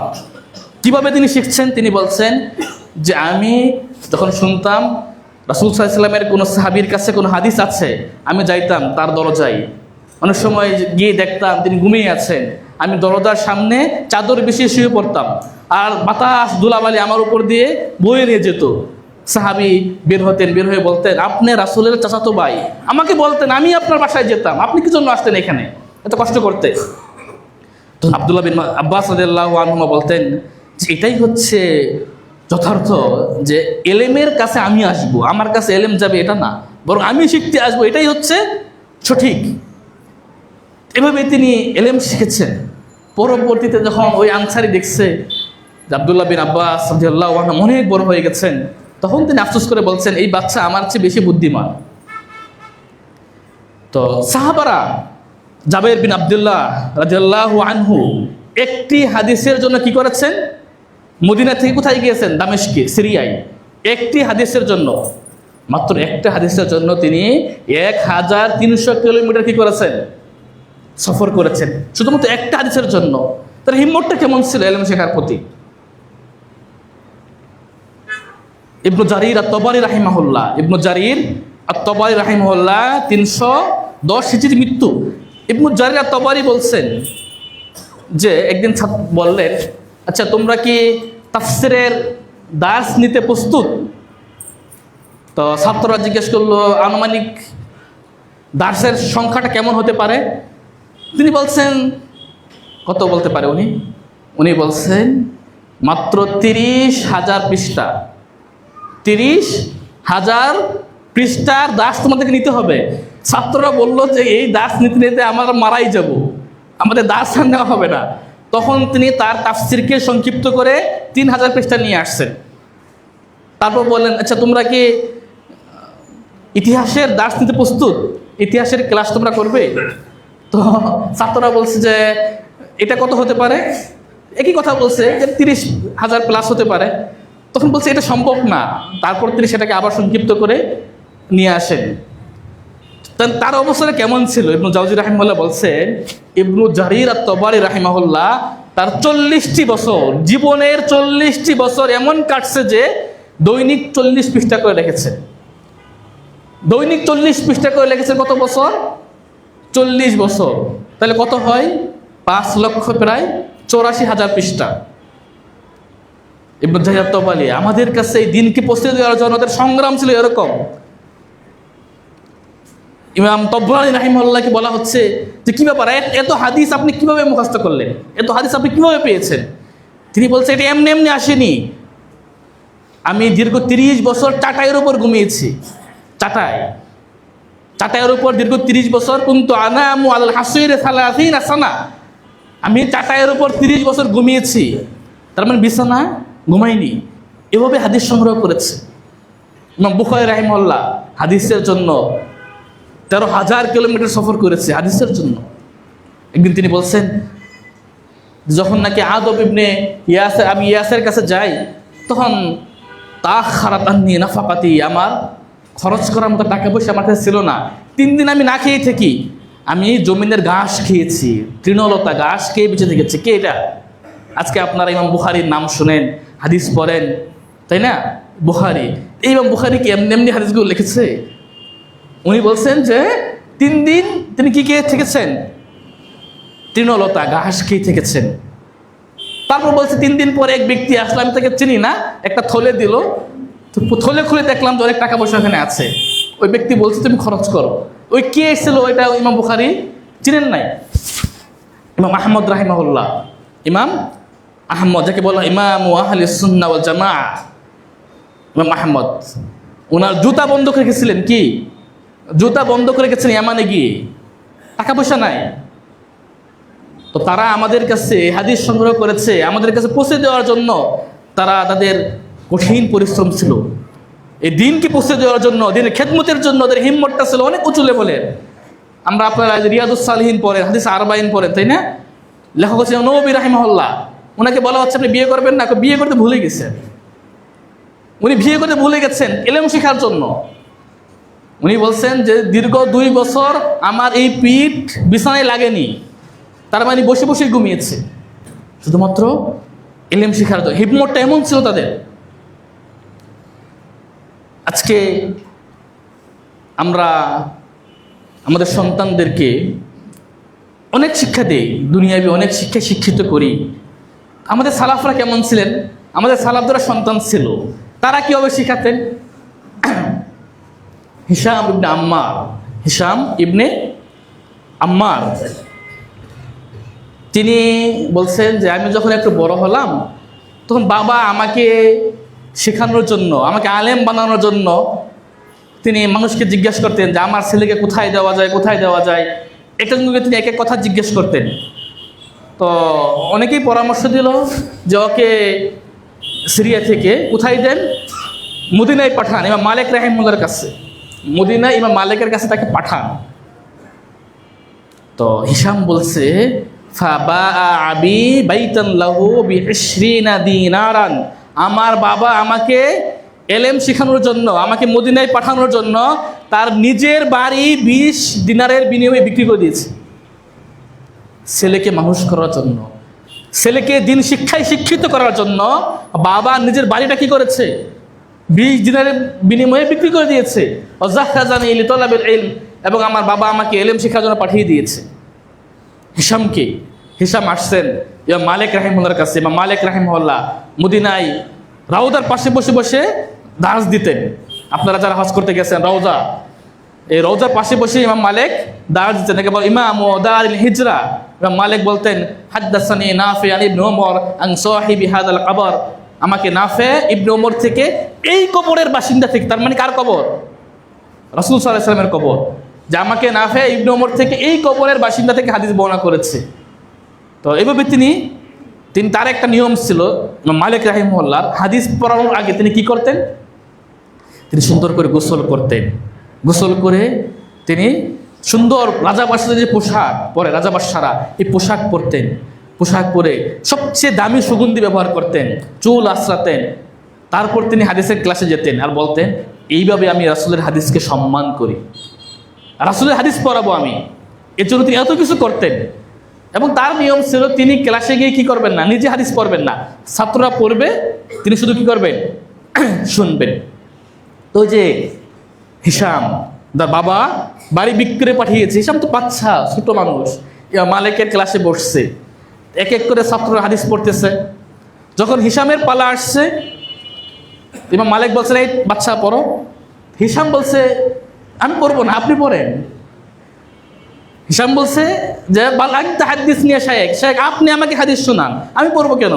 S1: কিভাবে তিনি শিখছেন তিনি বলছেন যে আমি যখন শুনতাম রাসূল সাল্লাল্লাহু আলাইহি ওয়াসাল্লামের কোনো সাহাবীর কাছে কোনো হাদিস আছে, আমি যাইতাম তার দরজায়, অনেক সময় গিয়ে দেখতাম তিনি ঘুমিয়ে আছেন, আমি দরজার সামনে চাদর বিছিয়ে শুয়ে পড়তাম, আর বাতাস ধুলাবালি আমার উপর দিয়ে বয়ে নিয়ে যেত। সাহাবী বের হয়ে বলতেন, আপনি রাসূলের চাচাতো ভাই, আমাকে বলতেন আমি আপনার বাসায় যেতাম, আপনি কি জন্য আসতেন এখানে এত কষ্ট করতে? তো আব্দুল্লাহ বিন আব্বাস রাদিয়াল্লাহু আনহুমা বলতেন যে এটাই হচ্ছে যথার্থ, যে এলেমের কাছে আমি আসবো, আমার কাছে এলেম যাবে এটা না, বরং আমি শিখতে আসবো, এটাই হচ্ছে সঠিক। এভাবে তিনি এলেম শিখেছেন। পরবর্তীতে যখন ওই আনসারী দেখছে যে আব্দুল্লাহ বিন আব্বাস রাদিয়াল্লাহু আনহু অনেক বড় হয়ে গেছেন, তখন তিনি আফসোস করে বলছেন, এই বাচ্চা আমার চেয়ে বেশি বুদ্ধিমান। তো সাহাবারা জাবের বিন আব্দুল্লাহ রাদিয়াল্লাহু আনহু একটি হাদিসের জন্য কি করেছেন, মদিনা থেকে কোথায় গিয়েছেন, দামেস্কে, সিরিয়ায়, একটি হাদিসের জন্য, মাত্র একটা হাদিসের জন্য তিনি 1300 কিলোমিটার কি করেছেন, সফর করেছেন, শুধুমাত্র একটা হাদিসের জন্য। তার হিম্মতটা কেমন ছিল ইলম শেখার প্রতি। ইবনু জারির আত-তাবারি রাহিমাহুল্লাহ, 310 হিজরি মৃত্যু। ইবনু জারির আত-তাবারি বলছেন যে একদিন বললেন, আচ্ছা তোমরা কি তাফসিরের দার্স নিতে প্রস্তুত? তো ছাত্ররা জিজ্ঞেস করলো আনুমানিক দার্সের সংখ্যাটা কেমন হতে পারে। তিনি বলছেন, কত বলতে পারে উনি বলছেন মাত্র 30,000 পৃষ্ঠা, 30,000 পৃষ্ঠার দাস তোমাদেরকে নিতে হবে। ছাত্ররা বললো যে এই দাস নিতে নিতে আমরা মারাই যাব, আমাদের দাস আর নেওয়া হবে না। তখন তিনি তার তাফসিরকে সংক্ষিপ্ত করে 3000 পৃষ্ঠা নিয়ে আসছেন। তারপর বললেন, আচ্ছা তোমরা কি ইতিহাসের দাস নিতে প্রস্তুত? ইতিহাসের ক্লাস তোমরা করবে? তো ছাত্ররা বলছে যে এটা কত হতে পারে? একই কথা বলছে যে 30,000 প্লাস হতে পারে। তখন বলছে এটা সম্ভব না। তারপর তিনি সেটাকে আবার সংক্ষিপ্ত করে নিয়ে আসেন। তার অবস্থাটা কেমন ছিল? ইবনু জাওজি রাহিমাহুল্লাহ বলছেন, ইবনু জারির আত-তাবারি রাহিমাহুল্লাহ তার 40টি বছর, জীবনের 40টি বছর এমন কাটছে যে দৈনিক 40 পৃষ্ঠা করে লিখেছেন। দৈনিক 40 পৃষ্ঠা করে লিখেছেন। কত বছর? 40 বছর। তাহলে কত হয়? 5 লক্ষ, প্রায় 84,000 পৃষ্ঠা। ইবনু জারির আত-তাবারি আমাদের কাছে এই দিনকে পৌঁছে দেওয়ার জন্য ওদের সংগ্রাম ছিল এরকম। ইমাম তাবরানী রাহিমাহুল্লাহকে বলা হচ্ছে যে কি ব্যাপার, এত হাদিস আপনি কিভাবে মুখস্থ করলেন, এত হাদিস আপনি কিভাবে পেয়েছেন? তিনি বলছে এটা এমনি এমনি আসেনি। আমি দীর্ঘ 30 বছর চাটাইয়ের উপর ঘুমিয়েছি। চাটাইয়ের উপর দীর্ঘ 30 বছর। কুনতু আনামু আলাল হাসিরি 30 সানা। আমি চাটাইয়ের উপর 30 বছর ঘুমিয়েছি, তার মানে বিছানা ঘুমাইনি। এভাবে হাদিস সংগ্রহ করেছে। ইমাম বুখারী রাহিমাহুল্লাহ হাদিসের জন্য 13,000 কিলোমিটার সফর করেছে হাদিসের জন্য। একদিন তিনি বলছেন, যখন নাকি আদব ইবনে ইয়াসের, আমি ইয়াসের কাছে যাই, তখন তাখারাত আন্নী নাফাকাতি, আমার খরচ করার মতো টাকা পয়সা আমার কাছে ছিল না। 3 দিন আমি না খেয়ে থাকি। আমি জমিনের ঘাস খেয়েছি, তৃণলতা ঘাস খেয়ে বেঁচে থেকেছি। কে এটা? আজকে আপনারা ইমাম বুখারীর নাম শুনেন, হাদিস পড়েন, তাই না? বুখারী, এই ইমাম বুখারী কি এমনি এমনি হাদিসগুলো লিখেছে? উনি বলছেন যে 3 দিন তিনি কি খেয়ে থেকেছেন? তৃণলতা ঘাস খেয়ে থেকেছেন। তারপর বলছে 3 দিন পরে এক ব্যক্তি আসলো, আমি তাকে চিনি না, একটা থলে দিল। তো থলে খুলে দেখলাম যে অনেক টাকা পয়সা ওখানে আছে। ওই ব্যক্তি বলছে তুমি খরচ করো। ওই কে এসেছিল? ওইটা ইমাম বুখারী চিনেন নাই? ইমাম আহমদ রাহিমাহুল্লাহ, ইমাম আহমদ, যাকে বলা ইমাম আহলিস সুন্নাহ ওয়াল জামাআহ, ইমাম আহমদ। ওনার জুতা বন্ধ করে রেখেছিলেন। কি জুতা বন্ধ করে রেখেছেন ইয়ামানে গিয়ে, টাকা পয়সা নাই। তো তারা আমাদের কাছে হাদিস সংগ্রহ করেছে, আমাদের কাছে পৌঁছে দেওয়ার জন্য তারা তাদের কঠিন পরিশ্রম ছিল। এই দিনকে পৌঁছে দেওয়ার জন্য, দিনের খেদমতের জন্য ওদের হিম্মতটা ছিল অনেক উঁচু লেভেলের। আমরা আপনারা রিয়াদুস সালিহিন পড়েন, হাদিস আরবাইন পড়েন, তাই না? লেখক হচ্ছেন নবী রাহিমাহুল্লাহ। ওনাকে বলা হচ্ছে আপনি বিয়ে করবেন না, বিয়ে করতে ভুলে গেছেন। উনি বিয়ে করতে ভুলে গেছেন ইলম শেখার জন্য। উনি বলছেন যে দীর্ঘ 2 বছর আমার এই পিঠ বিছানায় লাগেনি, তার মানে বসে বসে ঘুমিয়েছে, শুধুমাত্র ইলম শেখার জন্য। হিম্মতটা এমন ছিল তাদের। আজকে আমরা আমাদের সন্তানদেরকে অনেক শিক্ষা দেই, দুনিয়াবি অনেক শিক্ষায় শিক্ষিত করি। আমাদের সালাফরা কেমন ছিলেন? আমাদের সালাফরা সন্তান ছিল, তারা কীভাবে শিখাতেন? হিশাম ইবনে আম্মার তিনি বলছেন যে আমি যখন একটু বড় হলাম, তখন বাবা আমাকে শেখানোর জন্য, আমাকে আলেম বানানোর জন্য তিনি মানুষকে জিজ্ঞেস করতেন যে আমার ছেলেকে কোথায় দেওয়া যায়। এটার জন্য তিনি এক এক কথা জিজ্ঞেস করতেন। তো অনেকেই পরামর্শ দিল যে ওকে সিরিয়া থেকে কোথায় দেন? মদিনায় পাঠান, ইমাম মালিক রাহিমাহুল্লাহর কাছে। মদিনায় ইমাম মালিকের কাছে তাকে পাঠান। তো হিশাম বলছে, ফাবাআবি বাইতান লাহু বি20 দিনারান, আমার বাবা আমাকে এলেম শেখানোর জন্য, আমাকে মদিনায় পাঠানোর জন্য তার নিজের বাড়ি 20 দিনারের বিনিময়ে বিক্রি করে দিয়েছে। ছেলেকে মানুষ করার জন্য, ছেলেকে দিন শিক্ষায় শিক্ষিত করার জন্য বাবা নিজের বাড়িটা কি করেছে? 20 দিনারের বিনিময়ে বিক্রি করে দিয়েছে। ওয়াজাহাজানি লিতালাবিল ইলম, এবং আমার বাবা আমাকে এলেম শেখার জন্য পাঠিয়ে দিয়েছে। হিশাম আসছেন ইমাম মালিক রাহিমাহুল্লাহর কাছে। ইমাম মালিক রাহিমাহুল্লাহ মদিনায় রাউদার পাশে বসে বসে দাস দিতেন। আপনারা যারা হজ করতে গেছেন, রওজা, এই রওজার পাশে বসে ইমাম মালিক দাস দিতেন। একে বল ইমাম ও দারিল হিজরা। ইমাম মালিক বলতেন, হাদ্দাসানি নাফি আন ইবনে ওমর আন সাহিবি হাদাল কবর, আমাকে নাফে ইবনে ওমর থেকে এই কবরের বাসিন্দা থেকে, তার মানে কার কবর? রাসূল সাল্লাল্লাহু আলাইহি ওয়াসাল্লামের কবর, যে আমাকে নাফে ইবনে ওমর থেকে এই কবরের বাসিন্দা থেকে হাদিস বর্ণনা করেছে। তো এভাবে তিনি তার একটা নিয়ম ছিল, মালিক রাহিমাহুল্লাহ হাদিস পড়ানোর আগে তিনি কি করতেন, তিনি সুন্দর করে গোসল করতেন। গোসল করে তিনি সুন্দর রাজাবাদশার যে পোশাক পরে, রাজাবাদশারা এই পোশাক পরতেন। পোশাক পরে সবচেয়ে দামি সুগন্ধি ব্যবহার করতেন, চুল আঁচড়াতেন। তারপর তিনি হাদিসের ক্লাসে যেতেন আর বলতেন, এইভাবে আমি রাসূলের হাদিসকে সম্মান করি, রাসূলের হাদিস পড়াবো আমি। এর জন্য তিনি এত কিছু করতেন। এবং তার নিয়ম ছিল, তিনি ক্লাসে গিয়ে কি করবেন না, নিজে হাদিস পড়বেন না, ছাত্ররা পড়বে, তিনি শুধু কি করবেন, শুনবেন। তো যে হিশাম, তার বাবা বাড়ি বিক্রি পাঠিয়েছে, হিশাম তো বাচ্চা ছোট মানুষ, মালিকের ক্লাসে বসছে, এক এক করে ছাত্ররা হাদিস পড়তেছে। যখন হিশামের পালা আসছে, ইমাম মালিক বলছেন, এই বাচ্চা পড়ো। হিশাম বলছে, আমি পড়বো না, আপনি পড়েন। হিশাম বলছে যে হাদিস নিয়ে শায়েখ, আপনি আমাকে হাদিস শোনান, আমি পড়বো কেন?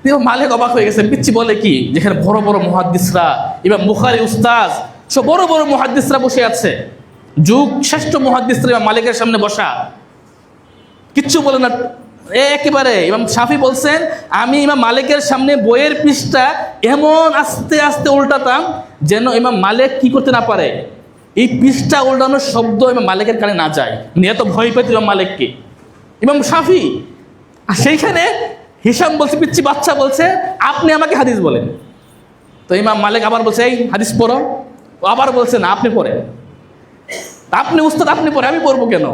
S1: ইমাম মালিক অবাক হয়ে গেছেন, পিচ্ছি বলে কি, যেখানে বড় বড় মুহাদ্দিসরা, ইমাম বুখারী উস্তাদ, সব বড় বড় মুহাদ্দিসরা বসে আছে, যুগ শ্রেষ্ঠ মুহাদ্দিসরা ইমাম মালিকের সামনে বসা, কিচ্ছু বলে না একেবারে। ইমাম শাফি বলছেন, আমি ইমাম মালিকের সামনে বইয়ের পৃষ্ঠা এমন আস্তে আস্তে উল্টাতাম যেন ইমাম মালিক কি করতে না পারে, এই পৃষ্ঠা উল্টানোর শব্দ ইমাম মালিকের কানে না যায়। এত ভয় পেত ইমাম মালিককে, ইমাম শাফি। আর সেইখানে হিশাম বলছে, পিচ্ছি বাচ্চা বলছে, আপনি আমাকে হাদিস বলেন। তো ইমাম মালিক আবার বলছে, এই হাদিস পড়ো। ও আবার বলছে, না আপনি পড়েন, আপনি উস্তাদ, আপনি পড়ে, আমি পড়বো কেন?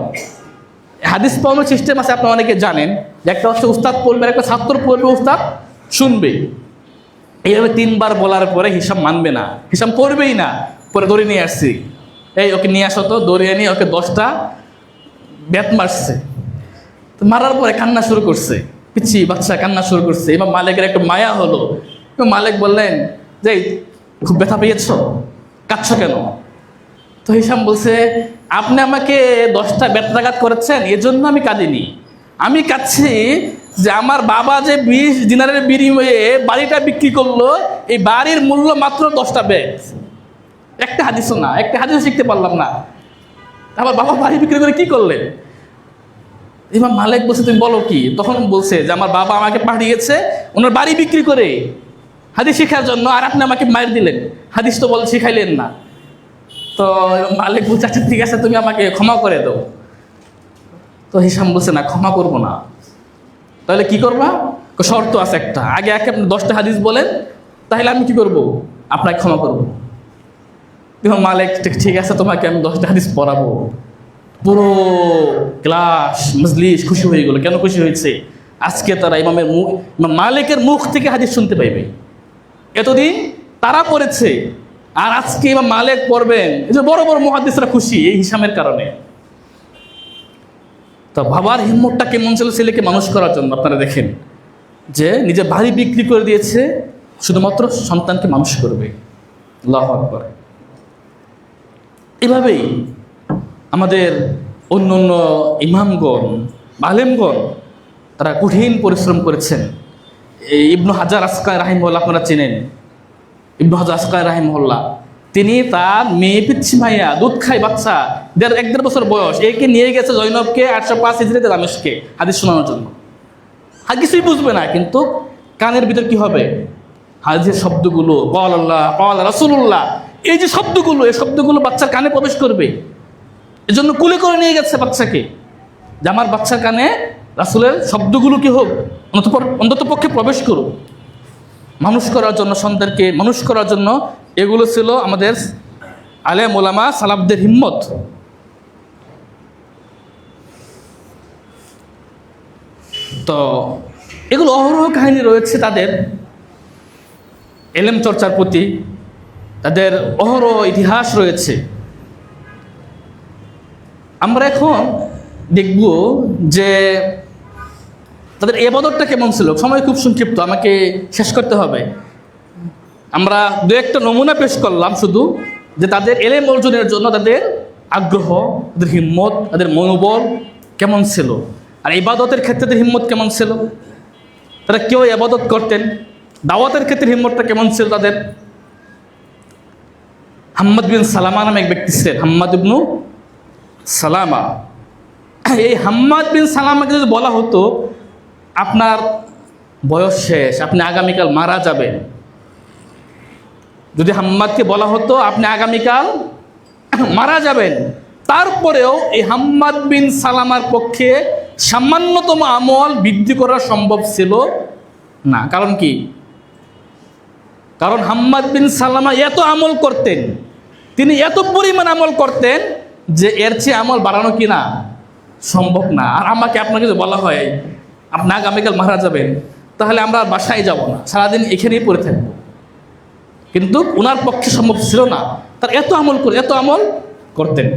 S1: হাদিস পড়ানোর সিস্টেম আছে, আপনি অনেকে জানেন, যে একটা হচ্ছে উস্তাদ পড়বে, একটা ছাত্র পড়বে, উস্তাদ শুনবে। এইভাবে 3 বার বলার পরে হিশাম মানবে না, হিশাম পড়বেই না। পরে দড়ি নিয়ে আসছি, এই ওকে নিয়ে আসো তো, দড়িয়ে নিয়ে ওকে 10টা ব্যাট মারছে। তো মারার পরে কান্না শুরু করছে, পিচ্ছি বাচ্চা কান্না শুরু করছে। এবার মালিকের একটু মায়া হলো। মালিক বললেন যে, খুব ব্যথা পেয়েছো, কাঁদছো কেন? তো হিশাম বলছে, আপনি আমাকে 10টা ব্যথাঘাত করেছেন, এজন্য আমি কাঁদিনি। আমি কাঁদছি যে আমার বাবা যে 20 দিনারের বিনিময়ে বাড়িটা বিক্রি করলো, এই বাড়ির মূল্য মাত্র 10টা ব্যাগ, একটা হাদিসও না, একটা হাদিসও শিখতে পারলাম না। আমার বাবা বাড়ি বিক্রি করে কি করলেন? ইমাম মালিক বলছে, তুমি বলো কি? তখন বলছে যে আমার বাবা আমাকে পাঠিয়েছে ওনার বাড়ি বিক্রি করে হাদিস শেখার জন্য, আর আপনি আমাকে মার দিলেন, হাদিস তো বলে শিখাইলেন না। তো মালিক বলছে, আচ্ছা ঠিক আছে, তুমি আমাকে ক্ষমা করে দাও। তো হিশাম বলছে, না ক্ষমা করবো না। তাহলে কি করবা? শর্ত আছে একটা, আগে আপনি 10টা হাদিস বলেন, তাহলে আমি কি করব, আপনাকে ক্ষমা করবো। ইমাম মালিক, ঠিক আছে, তোমাকে আমি 10টা হাদিস পড়াবো। পুরো ক্লাস মজলিস খুশি হয়ে গেল। কেন খুশি হয়েছে? আজকে তারা ইমাম মালিকের মুখ থেকে হাদিস শুনতে পাইবে। এতদিন তারা পড়েছে, আর আজকে ইমাম মালিক পড়বেন। এই যে বড় বড় মুহাদ্দিসরা খুশি এই হিশামের কারণে। তো বাবার হিম্মতটা কেমন ছিল ছেলেকে মানুষ করার জন্য। আপনারা দেখেন যে নিজে বাড়ি বিক্রি করে দিয়েছে শুধুমাত্র সন্তানকে মানুষ করবে। আল্লাহু আকবার। এভাবেই আমাদের অন্য অন্য ইমামগণ, আলেমগণ, তারা কঠিন পরিশ্রম করেছেন। এই ইবনু হাজার আসকালানী রাহিমাহুল্লাহ, আপনারা চেনেন ইবনু হাজার আসকালানী রাহিমাহুল্লাহ। তিনি তার মেয়ে পিচ্ছি ভাইয়া, দুধ খায় বাচ্চা, 1.5 বছর বয়স, একে নিয়ে গেছে জৈনবকে 805 হিজরিতে দামেস্কে হাদিস শোনানোর জন্য। আর কিছুই বুঝবে না, কিন্তু কানের ভিতর কি হবে, হাদিসের শব্দগুলো, ক্বাল আল্লাহ ক্বাল রাসূলুল্লাহ, এই যে শব্দগুলো, এই শব্দগুলো বাচ্চার কানে প্রবেশ করবে। এজন্য কুলে করে নিয়ে গেছে বাচ্চাকে, যে আমার বাচ্চার কানে রাসূলের শব্দগুলো কি হোক, অন্তত পক্ষে প্রবেশ করুক। মানুষ করার জন্য, সন্তানকে মানুষ করার জন্য এগুলো ছিল আমাদের আলেম ওলামা সালাফদের হিম্মত। তো এগুলো অহরহ কাহিনী রয়েছে তাদের এলেম চর্চার প্রতি, তাদের অহরহ ইতিহাস রয়েছে। আমরা এখন দেখব যে তাদের ইবাদতটা কেমন ছিল। সময় খুব সংক্ষিপ্ত, আমাকে শেষ করতে হবে। আমরা 2-1টা নমুনা পেশ করলাম শুধু, যে তাদের এলেম অর্জনের জন্য তাদের আগ্রহ, তাদের হিম্মত, তাদের মনোবল কেমন ছিল, আর ইবাদতের ক্ষেত্রে তাদের হিম্মত কেমন ছিল। তারা কেউ ইবাদত করতেন, দাওয়াতের ক্ষেত্রে হিম্মতটা কেমন ছিল তাদের। হাম্মাদ বিন সালামা নামে এক ব্যক্তি ছিলেন, হাম্মাদ ইবনু সালামা। এই হাম্মাদ বিন সালামাকে যদি বলা হতো আপনার বয়স শেষ, আপনি আগামীকাল মারা যাবেন, যদি হাম্মাদকে বলা হতো আপনি আগামীকাল মারা যাবেন, তারপরেও এই হাম্মাদ বিন সালামার পক্ষে সামান্যতম আমল বৃদ্ধি করা সম্ভব ছিল না। কারণ কি? কারণ হাম্মাদ বিন সালামা এত আমল করতেন, তিনি এত পরিমাণ আমল করতেন যে এর চেয়ে আমল বাড়ানো কি না সম্ভব না। আর আমাকে আপনাকে যদি বলা হয় আপনি আগামীকাল মারা যাবেন, তাহলে আমরা বাসায় যাব না, সারাদিন এখানেই পড়ে থাকবো। কিন্তু ওনার পক্ষে সম্ভব ছিল না, তার এত আমল করতেন।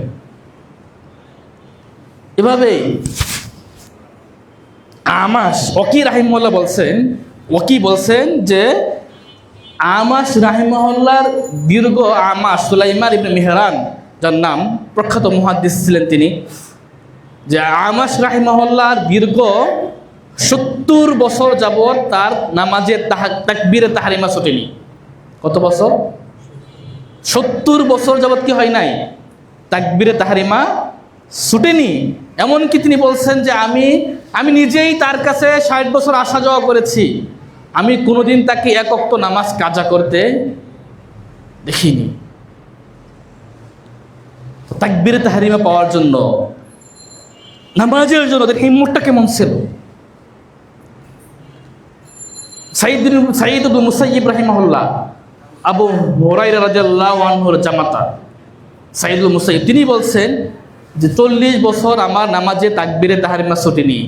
S1: এভাবেই আমাশ ওয়াকি রাহিমাহুল্লাহ বলছেন যে আমাশ রাহিমাহুল্লাহর দীর্ঘ আমাশ সুলাইমান ইবনে মিহরান, যার নাম, প্রখ্যাত মুহাদ্দিস ছিলেন তিনি, যে আমাশ রাহিমাহুল্লাহর দীর্ঘ 70 বছর যাবৎ তার নামাজে তাকবীরে তাহরিমা ছুটেনি। কত বছর? 70 বছর যাবৎ কি হয় নাই? তাকবীরে তাহরিমা ছুটেনি। এমনকি তিনি বলছেন যে আমি নিজেই তার কাছে 60 বছর আসা যাওয়া করেছি, আমি কোনোদিন তাকে এক ওয়াক্ত নামাজ কাজা করতে দেখিনি। তাকবীরে তাহরিমা পাওয়ার জন্য, নামাজের জন্য হিম্মতটা কেমন ছিল। সাঈদ ইবনে মুসাইয়্যিব রাহিমাহুল্লাহ, আবু হুরায়রা রাদিয়াল্লাহু আনহুর জামাতা সাঈদ ইবনে মুসাইয়্যিব, তিনি বলছেন যে 40 বছর আমার নামাজে তাকবীরে তাহরিমা ছুটেনি।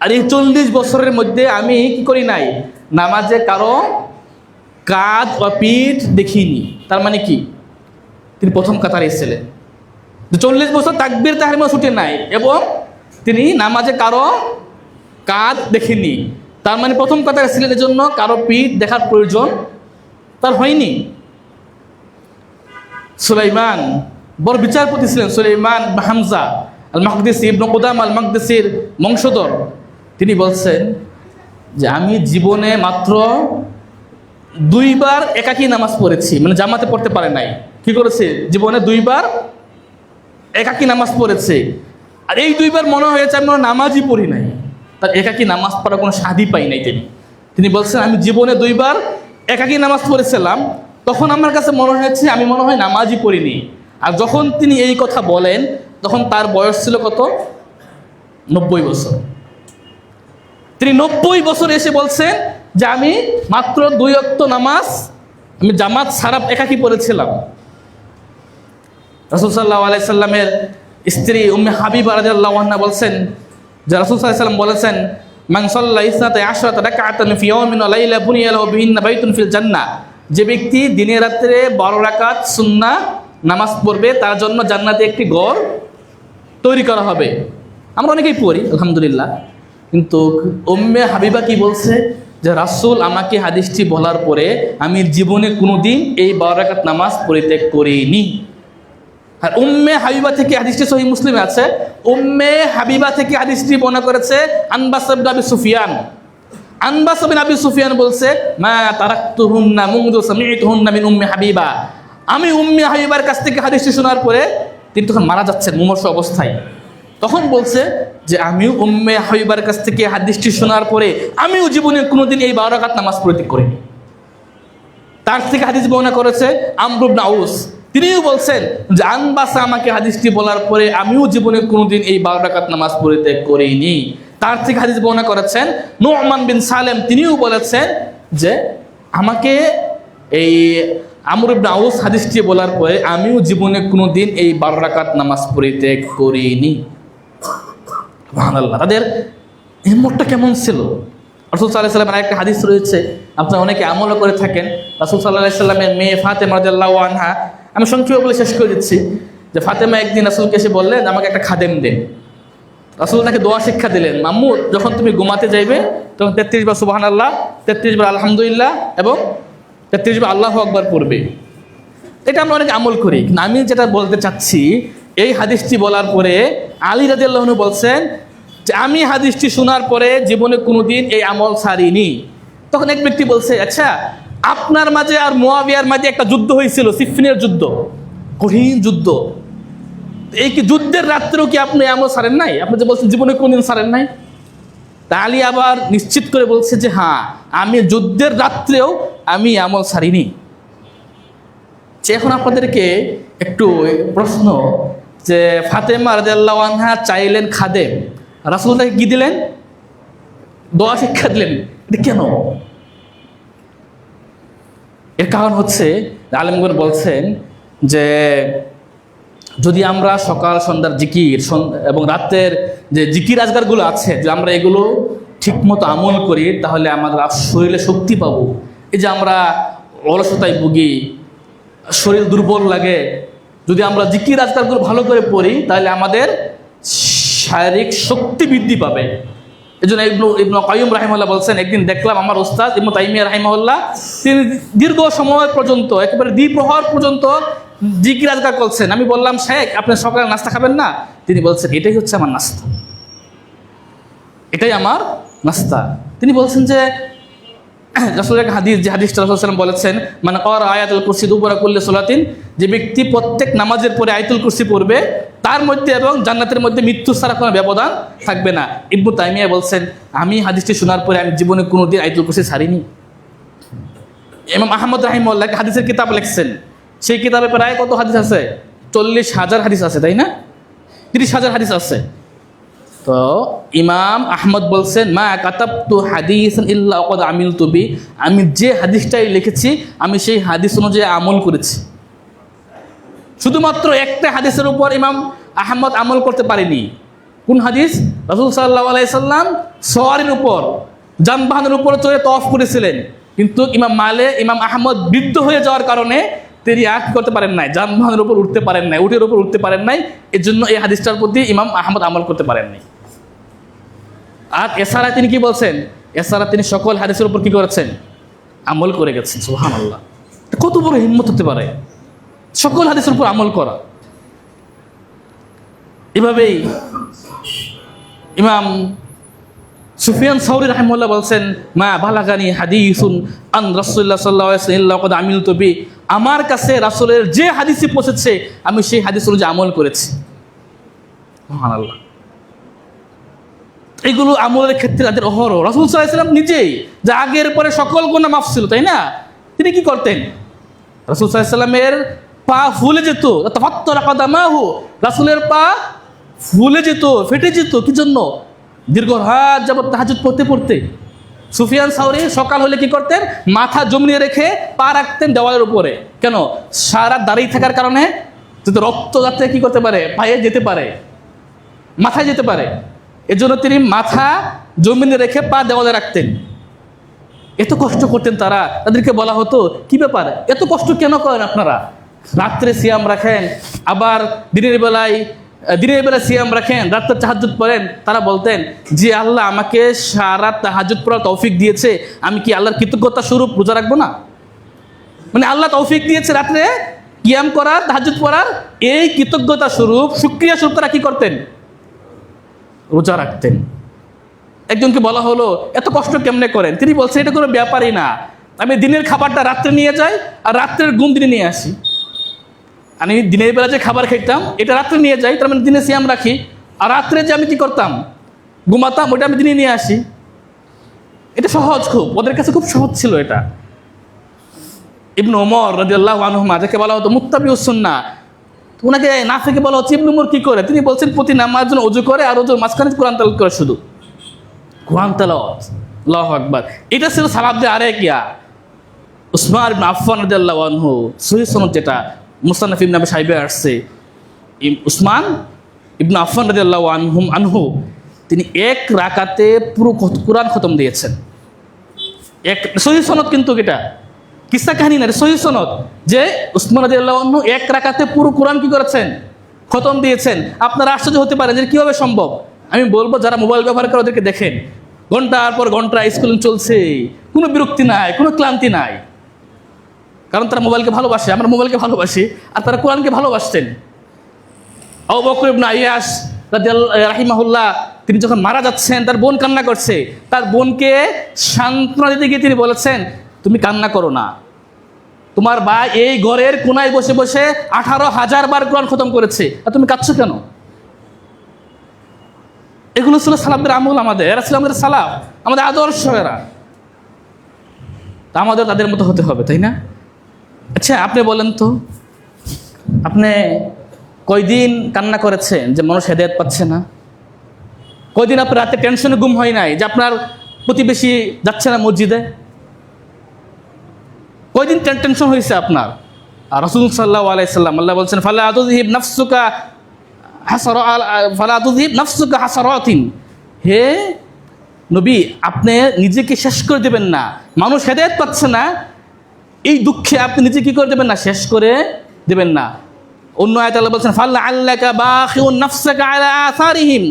S1: আর এই 40 বছরের মধ্যে আমি কি করি নাই? নামাজে কারো কাঁধ বা পিঠ দেখিনি। তার মানে কি? তিনি প্রথম কাতারে ছিলেন। 40 বছর তাকবীর তাহরিমা ছুটে নাই এবং তিনি নামাজে কারো কাঁধ দেখেনি। তার মানে প্রথম কাতারে ছিলেন, এজন্য কারো পিঠ দেখার প্রয়োজন তার হয়নি। সুলাইমান বড় বিচারপতি ছিলেন, সুলাইমান হামজা আল মাকদিসি, ইবনে কুদাম আল মাকদিসির বংশধর। তিনি বলছেন যে আমি জীবনে মাত্র 2 বার একাকী নামাজ পড়েছি, মানে জামাতে পড়তে পারে নাই। কি করেছে? জীবনে 2 বার একাকী নামাজ পড়েছে। আর এই 2 বার মনে হয়েছে আমি নামাজই পড়ি নাই, তার একাকী নামাজ পড়ার কোনো স্বাদই পাই নাই। তিনি বলছেন আমি জীবনে 2 বার একাকী নামাজ পড়েছিলাম, তখন আমার কাছে মনে হয়েছে আমি মনে হয় নামাজই পড়িনি। আর যখন তিনি এই কথা বলেন তখন তার বয়স ছিল কত? 90 বছর। তিনি 90 বছর এসে বলছেন যে আমি মাত্র 2 ওয়াক্ত নামাজ আমি জামাত ছাড়া একাকী পড়েছিলাম। রাসূল সাল্লাল্লাহু আলাইহি সাল্লামের স্ত্রী উম্মে হাবিবা রাদিয়াল্লাহু আনহা বলছেন যে রাসূল সাল্লাল্লাহু আলাইহি সাল্লাম বলেছেন মান সাল্লা 12 রাকাতান ফি ইয়াওমিন ওয়া লাইলা বুনিয়া লাহু বিহিন্না বাইতুন ফিল জান্নাহ, যে ব্যক্তি দিনে রাত্রে 12 রাকাত সুন্নাহ নামাজ পড়বে তার জন্য জান্নাতে একটি ঘর তৈরি করা হবে। আমরা অনেকেই পড়ি আলহামদুলিল্লাহ, কিন্তু উম্মে হাবিবা কি বলছে যে রাসূল আমাকে হাদিসটি বলার পরে আমি জীবনে কোনোদিন এই 12 রাকাত নামাজ পরিত্যাগ করিনি। আর উম্মে হাবিবা থেকে হাদিসটি সহিহ মুসলিমে আছে। উম্মে হাবিবা থেকে হাদিসটি বর্ণনা করেছে আনবাস ইবনে আবি সুফিয়ান। আনবাস ইবনে আবি সুফিয়ান বলছে মা তারাকতুহুন্না মুনযু সামি'তুহুন্না মিন উম্মে হাবিবা, আমি উম্মে হাবিবার কাছ থেকে হাদিসটি শোনার পরে, তিনি তখন মারা যাচ্ছেন মুমূর্ষু অবস্থায়, তখন বলছে যে আমিও উম্মে হাবিবার কাছ থেকে হাদিসটি শোনার পরে আমিও জীবনে কোনোদিন এই 12 রাকাত নামাজ পরিত্যাগ করিনি। তার থেকে হাদিস বর্ণনা করেছে আমর ইবনে আউস, তিনিও বলছেন যে আনবাসা আমাকে হাদিসটি বলার পরে আমিও জীবনে কোনোদিন এই 12 রাকাত নামাজ পরিত্যাগ করিনি। তার থেকে হাদিস বর্ণনা করেছেন নু'মান বিন সালেম, তিনিও বলেছেন যে আমাকে এই আমর ইবনে আউস হাদিসটি বলার পরে আমিও জীবনে কোনোদিন এই 12 রাকাত নামাজ পরিত্যাগ করিনি। সুবহানাল্লাহ, তাদের হিম্মতটা কেমন ছিল। রাসূল সাল্লাল্লাহু আলাইহি সাল্লামের একটা হাদিস রয়েছে, আপনারা অনেকে আমলও করে থাকেন। রাসূল সাল্লাল্লাহু আলাইহি সাল্লামের মেয়ে ফাতেমা রাদিয়াল্লাহু আনহা, আমি সংক্ষেপে বলে শেষ করে দিচ্ছি, যে ফাতেমা একদিন রাসূলকে এসে বললেন আমাকে একটা খাদেম দেন। রাসূল তাকে দোয়া শিক্ষা দিলেন, মাম্মু যখন তুমি ঘুমাতে যাইবে তখন 33 বার সুবহানাল্লাহ, 33 বার আলহামদুলিল্লাহ এবং 33 বার আল্লাহু আকবার পড়বে। এটা আমরা অনেক আমল করি, কিন্তু আমি যেটা বলতে চাচ্ছি, এই হাদিসটি বলার পরে আলী রাদিয়াল্লাহু আনহু বলছেন যে আমি হাদিসটি শোনার পরে জীবনে কোনোদিন এই আমল ছাড়িনি। তখন এক ব্যক্তি বলছে আচ্ছা আপনার মাঝে আর মুয়াবিয়ার মাঝে একটা যুদ্ধ হয়েছিল, সিফিনের যুদ্ধ, কঠিন যুদ্ধ। এই কি যুদ্ধের রাত্রেও কি আপনি আমল ছাড়েন নাই? আপনি যে বলছেন জীবনে কোনদিন ছাড়েন নাই। তা আলী আবার নিশ্চিত করে বলছে যে হ্যাঁ, আমি যুদ্ধের রাত্রেও আমি আমল ছাড়িনি। এখন আপনাদেরকে একটু প্রশ্ন, যে ফাতেমা রাদিয়াল্লাহু আনহা চাইলেন খাদেম, রাসূল তাকে কি দিলেন? দোয়া শিক্ষা দিলেন। এটা কেন? এর কারণ হচ্ছে আলেমগণ বলছেন যে যদি আমরা সকাল সন্ধ্যার জিকির এবং রাতের যে জিকির আজগারগুলো আছে, যে আমরা এগুলো ঠিকমতো আমল করি, তাহলে আমাদের শরীরে শক্তি পাবো। এই যে আমরা অলসতায় ভুগি, শরীর দুর্বল লাগে, যদি আমরা জিকির আজগারগুলো ভালো করে পড়ি তাহলে আমাদের শারীরিক শক্তি বৃদ্ধি পাবে। এই জন্য ইবনে কাইয়্যিম রাহিমাহুল্লাহ বলছেন, একদিন দেখলাম আমার উস্তাদ ইবনে তাইমিয়া রাহিমাহুল্লাহ তিনি দীর্ঘ সময় পর্যন্ত, একেবারে দ্বিপ্রহর পর্যন্ত জিকির আজগার করছেন। আমি বললাম, শেখ আপনি সকালে নাস্তা খাবেন না? তিনি বলছেন, এটাই হচ্ছে আমার নাস্তা, এটাই আমার নাস্তা। তিনি বলছেন যে রাসূলের হাদিস, যে হাদিসটা রাসূল সাল্লাল্লাহু আলাইহি ওয়াসাল্লাম বলেছেন, মানে ক্বারা আয়াতুল কুরসি দুবরা কুল্লি সালাতিন, যে ব্যক্তি প্রত্যেক নামাজের পরে আয়াতুল কুরসি পড়বে তার মধ্যে এবং জান্নাতের মধ্যে মৃত্যু ছাড়া কোনো ব্যবধান থাকবে না। ইবনে তাইমিয়া বলছেন, আমি হাদিসটি শোনার পরে আমি জীবনে কোনোদিন আয়াতুল কুরসি ছাড়িনি। ইমাম আহমদ রাহিমাহুল্লাহ হাদিসের কিতাব লিখছেন, সেই কিতাবে প্রায় কত হাদিস আছে? 40,000 হাদিস আছে, তাই না? 30,000 হাদিস আছে। তো ইমাম আহমদ বলছেন, মা কাতাবতু হাদিসান ইল্লা ওয়াকাদ আমিলতু বি, আমি যে হাদিসটাই লিখেছি আমি সেই হাদিস অনুযায়ী আমল করেছি। শুধুমাত্র একটা হাদিসের উপর ইমাম আহমদ আমল করতে পারেনি। কোন হাদিস? রাসূল সাল্লাল্লাহু আলাইহি সাল্লাম সওয়ারির উপর, যানবাহনের উপর চড়ে তওয়াফ করেছিলেন, কিন্তু ইমাম আহমদ বৃদ্ধ হয়ে যাওয়ার কারণে তিনি আর করতে পারেন নাই, যানবাহনের উপর উঠতে পারেন নাই, উটের উপর উঠতে পারেন নাই। এর জন্য এই হাদিসটার প্রতি ইমাম আহমদ আমল করতে পারেন নাই। আর এছাড়া তিনি কি বলছেন? এছাড়া তিনি সকল হাদিসের উপর কি করেছেন? আমল করে গেছেন। সুবহানাল্লাহ, কত বড় হিম্মত হতে পারে সকল হাদিসের উপর আমল করা। এভাবেই ইমাম সুফিয়ান সাউরি রাহিমাহুল্লাহ বলছেন, মা বালাগানি হাদিসুন আন রাসূলুল্লাহ সাল্লাল্লাহু আলাইহি ওয়াসাল্লাম ইল্লা ক্বাদ আমিলতু বি, আমার কাছে রাসূলের যে হাদিসই পৌঁছেছে আমি সেই হাদিস অনুযায়ী আমল করেছি। সুবহানাল্লাহ, এগুলো আমলের ক্ষেত্রে তাদের অহরহ। রাসূল সাল্লাল্লাহু আলাইহি ওয়াসাল্লাম নিজেই, যে আগের পরে সকল গুনাহ মাফ ছিল, তাই না? তিনি কি করতেন? রাসূল সাল্লাল্লাহু আলাইহি ওয়াসাল্লামের পা ফুলে যেত, তাফাত্তারা কাদামাহু, রাসূলের পা ফুলে যেত, ফেটে যেত। কি জন্য? দীর্ঘ রাত যাবত তাহাজ্জুদ পড়তে পড়তে। সুফিয়ান সাউরি সকাল হলে কি করতেন? মাথা জমিয়ে রেখে পা রাখতেন দেওয়ালের উপরে। কেন? সারা দাঁড়িয়ে থাকার কারণে যাতে রক্ত যাতে কি করতে পারে, পায়ে যেতে পারে, মাথায় যেতে পারে। এজন্য তিনি মাথা জমিনে রেখে পা দেওয়ালে রাখতেন। এত কষ্ট করতেন তারা। তাদেরকে বলা হতো, কি ব্যাপার, এত কষ্ট কেন করেন আপনারা? রাত্রে সিয়াম রাখেন, আবার দিনের বেলায় সিয়াম রাখেন, রাত্রে তাহাজ্জুদ পড়েন। তারা বলতেন, যে আল্লাহ আমাকে সারা তাহাজ্জুদ পড়ার তৌফিক দিয়েছে, আমি কি আল্লাহর কৃতজ্ঞতা স্বরূপ রোজা রাখবো না? মানে আল্লাহ তৌফিক দিয়েছে রাত্রে কিয়াম করার, তাহাজ্জুদ পড়ার, এই কৃতজ্ঞতা স্বরূপ, শুকরিয়া স্বরূপ তারা কি করতেন? রোজা রাখতেন। একজনকে বলা হলো, এত কষ্ট কেমনে করেন? তিনি বলছেন, এটা কোনো ব্যাপারই না, আমি দিনের খাবারটা রাত্রে নিয়ে যাই আর রাত্রের ঘুম দিনে নিয়ে আসি। আমি দিনের বেলা যে খাবার খেতাম এটা রাত্রে নিয়ে যাই, তার মানে দিনে সিয়াম রাখি, আর রাত্রে যে আমি কি করতাম, ঘুমাতাম, ওটা আমি দিনে নিয়ে আসি। এটা সহজ, খুব ওদের কাছে খুব সহজ ছিল এটা। ইবনে ওমর রাদিয়াল্লাহু আনহুমা, যাকে বলা হতো মুত্তাবিউস সুন্নাহ, ওনাকে না থেকে বলা হচ্ছে ইবনে ওমর কি করে? তিনি বলছেন, প্রতি নামাজের জন্য ওযু করে আর ওযুর মাঝখানে কোরআন তেলাওয়াত করে, শুধু কোরআন তেলাওয়াত। আল্লাহু আকবার। এটা ছিল সাহাবাদের আরেক উসমান ইবনে আফফান রাদিয়াল্লাহু আনহু, সহিহ সনদ যেটা মুসনাদ ইবনে আবি শাইবা আসছে, উসমান ইবনে আফফান রাদিয়াল্লাহু আনহু তিনি এক রাকাতে পুরো কোরআন খতম দিয়েছেন। এক সহিহ সনদ, কিন্তু এটা কিসসা কাহিনী না, সহিহ সনদ, যে উসমান রাদিয়াল্লাহু আনহু এক রাকাতে পুরো কোরআন কি করেছেন? খতম দিয়েছেন। আপনারা আশ্চর্য হতে পারেন যে কিভাবে সম্ভব। আমি বলবো, যারা মোবাইল ব্যবহার করে ওদেরকে দেখেন, ঘন্টার পর ঘন্টা স্কুলিং চলছে, কোনো বিরক্তি নাই, কোনো ক্লান্তি নাই, কারণ তারা মোবাইলকে ভালোবাসে, আমরা মোবাইলকে ভালোবাসি, আর তারা কোরআনকে ভালোবাসতেন। আবু বকর ইবনে আইয়াশ রাহিমাহুল্লাহ, তিনি যখন মারা যাচ্ছেন, তার বোন কান্না করছে, তার বোনকে সান্ত্বনা দিতে গিয়ে তিনি বলেছেন, তুমি কান্না করো না, তোমার ভাই এই ঘরের কোনায় বসে বসে 18,000 বার কোরআন খতম করেছে, আর তুমি কাঁদছো কেন? এগুলো ছিল সালাফদের আমল, আমাদের এরা ছিল আমাদের সালাফ, আমাদের আদর্শ এরা। তা আমাদের তাদের মতো হতে হবে, তাই না? আচ্ছা আপনি বলেন তো, আপনি কয়দিন কান্না করেছেন যে মানুষ হেদায়েত পাচ্ছে না? কয়দিন আপনার রাতে টেনশনে ঘুম হয় নাই যে আপনার প্রতিবেশী যাচ্ছে না মসজিদে? কয়দিন টেনশন হয়েছে আপনার? আর রাসূল সাল্লাল্লাহু আলাইহি সাল্লাম আল্লাহ বলছেন ফালা তুযহিব নাফসুকা হাসারাতিন, হে নবী আপনি নিজেকে শেষ করে দেবেন না, মানুষ হেদায়েত পাচ্ছে না এই দুঃখে আপনি নিজে কি করে দেবেন না, শেষ করে দেবেন না। অন্য আয়াতে আল্লাহ বলছেন ফালাআল্লাকা বাখিউন নাফসাকা আলা আসারিহিম,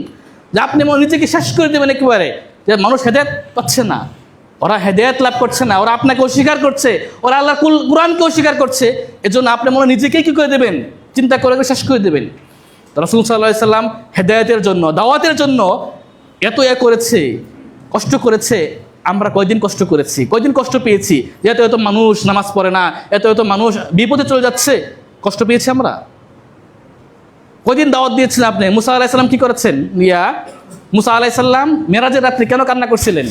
S1: যে আপনি নিজেকে শেষ করে দেবেন একেবারে, যে মানুষ হেদায়েত পাচ্ছে না, ওরা হেদায়েত লাভ করছে না, ওরা আপনাকে অস্বীকার করছে, ওরা আল্লাহর কুরআনকে অস্বীকার করছে, এজন্য আপনি নিজেকেই কি করে দেবেন, চিন্তা করে শেষ করে দেবেন। রাসূল সাল্লাল্লাহু আলাইহি সাল্লাম হেদায়েতের জন্য, দাওয়াতের জন্য এত করেছে, কষ্ট করেছে। আমরা কয়দিন কষ্ট করেছি, কয়দিন কষ্ট পেয়েছি, যে এত মানুষ নামাজ পড়ে না, এত মানুষ বিপদে চলে যাচ্ছে, কষ্ট পেয়েছি আমরা। কয়দিন দাওয়াত দিয়েছিলেন আপনি? মুসা আলাইহিস সালাম কি করেছেন? মুসা আলাইহিস সালাম মেরাজের রাত্রে কেন কান্না করছিলেন?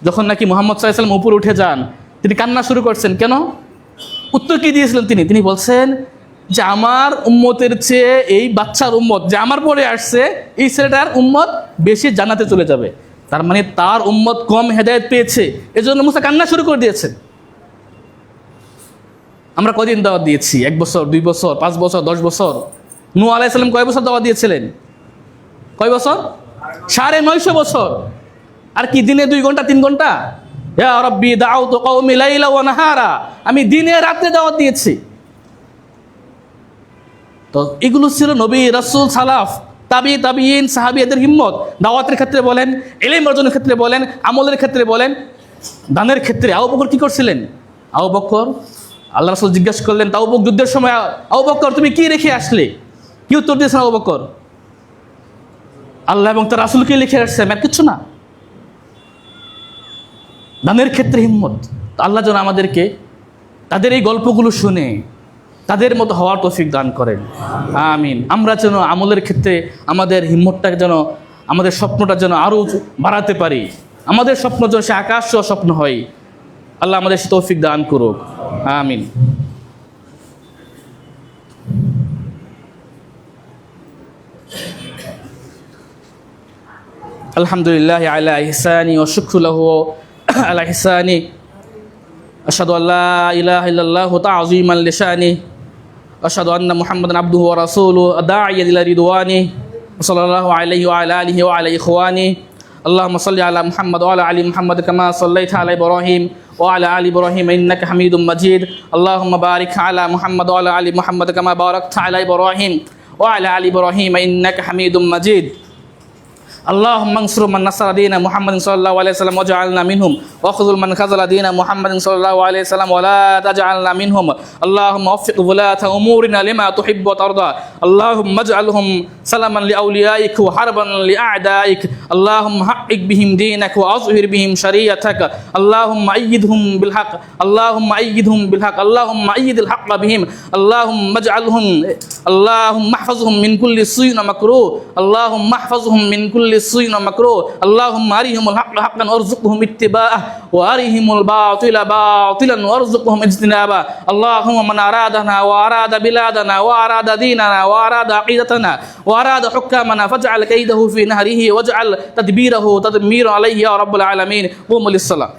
S1: যখন নাকি মুহাম্মদ সাল্লাল্লাহু আলাইহি ওয়াসাল্লাম উপরে উঠে যান, তিনি কান্না শুরু করছেন কেন? উত্তর কি দিয়েছিলেন তিনি বলছেন যে আমার উম্মতের চেয়ে এই বাচ্চার উম্মত যে আমার পরে আসছে, এই ছেলেটার উম্মত বেশি জান্নাতে চলে যাবে। তার মানে তার উম্মত কম হেদায়েত পেয়েছে, এজন্য মুসা কান্না শুরু করে দিয়েছেন। আমরা কয়দিন দাওয়াত দিয়েছি? 1 বছর, 2 বছর, 5 বছর, 10 বছর? নূহ আলাইহিস সালাম কয় বছর দাওয়াত দিয়েছিলেন? কয় বছর? 950 বছর। আর কি দিনে 2 ঘন্টা 3 ঘন্টা? ইয়া রাব্বি দাউতু কওমি লাইলা ওয়া নাহারা, আমি দিনে রাতে দাওয়াত দিয়েছি। তো এগুলো ছিল নবী, রাসূল, সালাফ, তাবিঈন, সাহাবীদের হিম্মত। দাওয়াতের ক্ষেত্রে বলেন, ইলম অর্জনের ক্ষেত্রে বলেন, আমলের ক্ষেত্রে বলেন, দানের ক্ষেত্রে। আবু বকর কি করছিলেন? আবু বকর, আল্লাহ রাসূল জিজ্ঞাসা করলেন তাবুক যুদ্ধের সময়, আবু বকর তুমি কি রেখে আসলে? কি উত্তর দিয়েছেন আবু বকর? আল্লাহ এবং তার রাসূলকে লিখে আসছে, আর কিছু না। দানের ক্ষেত্রে হিম্মত। আল্লাহ যেন আমাদেরকে তাদের এই গল্পগুলো শুনে তাদের মতো হওয়ার তৌফিক দান করেন, আমিন। আমরা যেন আমলের ক্ষেত্রে আমাদের হিম্মতটাকে যেন, আমাদের স্বপ্নটা যেন আরও বাড়াতে পারি, আমাদের স্বপ্ন যেন সে আকাশ স্বপ্ন হয়। আল্লাহ আমাদের সে তৌফিক দান করুক, আমিন। আলহামদুলিল্লাহ আলা ইহসানি ওয়া শুকরু লাহু আলা ইহসানি, আশহাদু আল্লা ইলাহা ইল্লাল্লাহু তা'যীমান লিশানি, আশহাদু আন্না মুহাম্মাদান আবদুহু ওয়া রাসূলুহু দা'iয়ান ইলা রিদওয়ানি, সাল্লাল্লাহু আলাইহি ওয়া আলা আলিহি ওয়া আলা ইখওয়ানি। আল্লাহুম্মা সাল্লি আলা মুহাম্মাদ ওয়া আলা আলি মুহাম্মাদ কামা সাল্লাইতা আলা ইব্রাহিম ওয়া আলা আলি ইব্রাহিম ইন্নাকা হামিদুম মাজিদ। আল্লাহুম্মা বারিক আলা মুহাম্মাদ ওয়া আলা আলি মুহাম্মাদ কামা বারাকতা আলা ইব্রাহিম ওয়া আলা আলি ইব্রাহিম ইন্নাকা হামিদুম মাজিদ। اللهم انصر من نصر دين محمد صلى الله عليه وسلم واجعلنا منهم واخذل من خذل دين محمد صلى الله عليه وسلم ولا تجعلنا منهم. اللهم وفق ولاة امورنا لما تحب وترضى. اللهم اجعلهم سلما لاوليائك وحربا لاعدائك. اللهم حقق بهم دينك واظهر بهم شريعتك. اللهم ايدهم بالحق. اللهم ايدهم بالحق. اللهم ايد الحق بهم. اللهم اجعلهم. اللهم احفظهم من كل سوء ومكروه. اللهم احفظهم من كل سوء ومكروه. اللهم أرهم الحق حقا وارزقهم اتباعه وأرهم الباطل باطلا وارزقهم اجتنابه. اللهم من أرادنا وأراد بلادنا وأراد ديننا وأراد عقيدتنا وأراد حكامنا فاجعل كيده في نهره واجعل تدبيره تدمير عليه يا رب العالمين. قوموا للصلاة.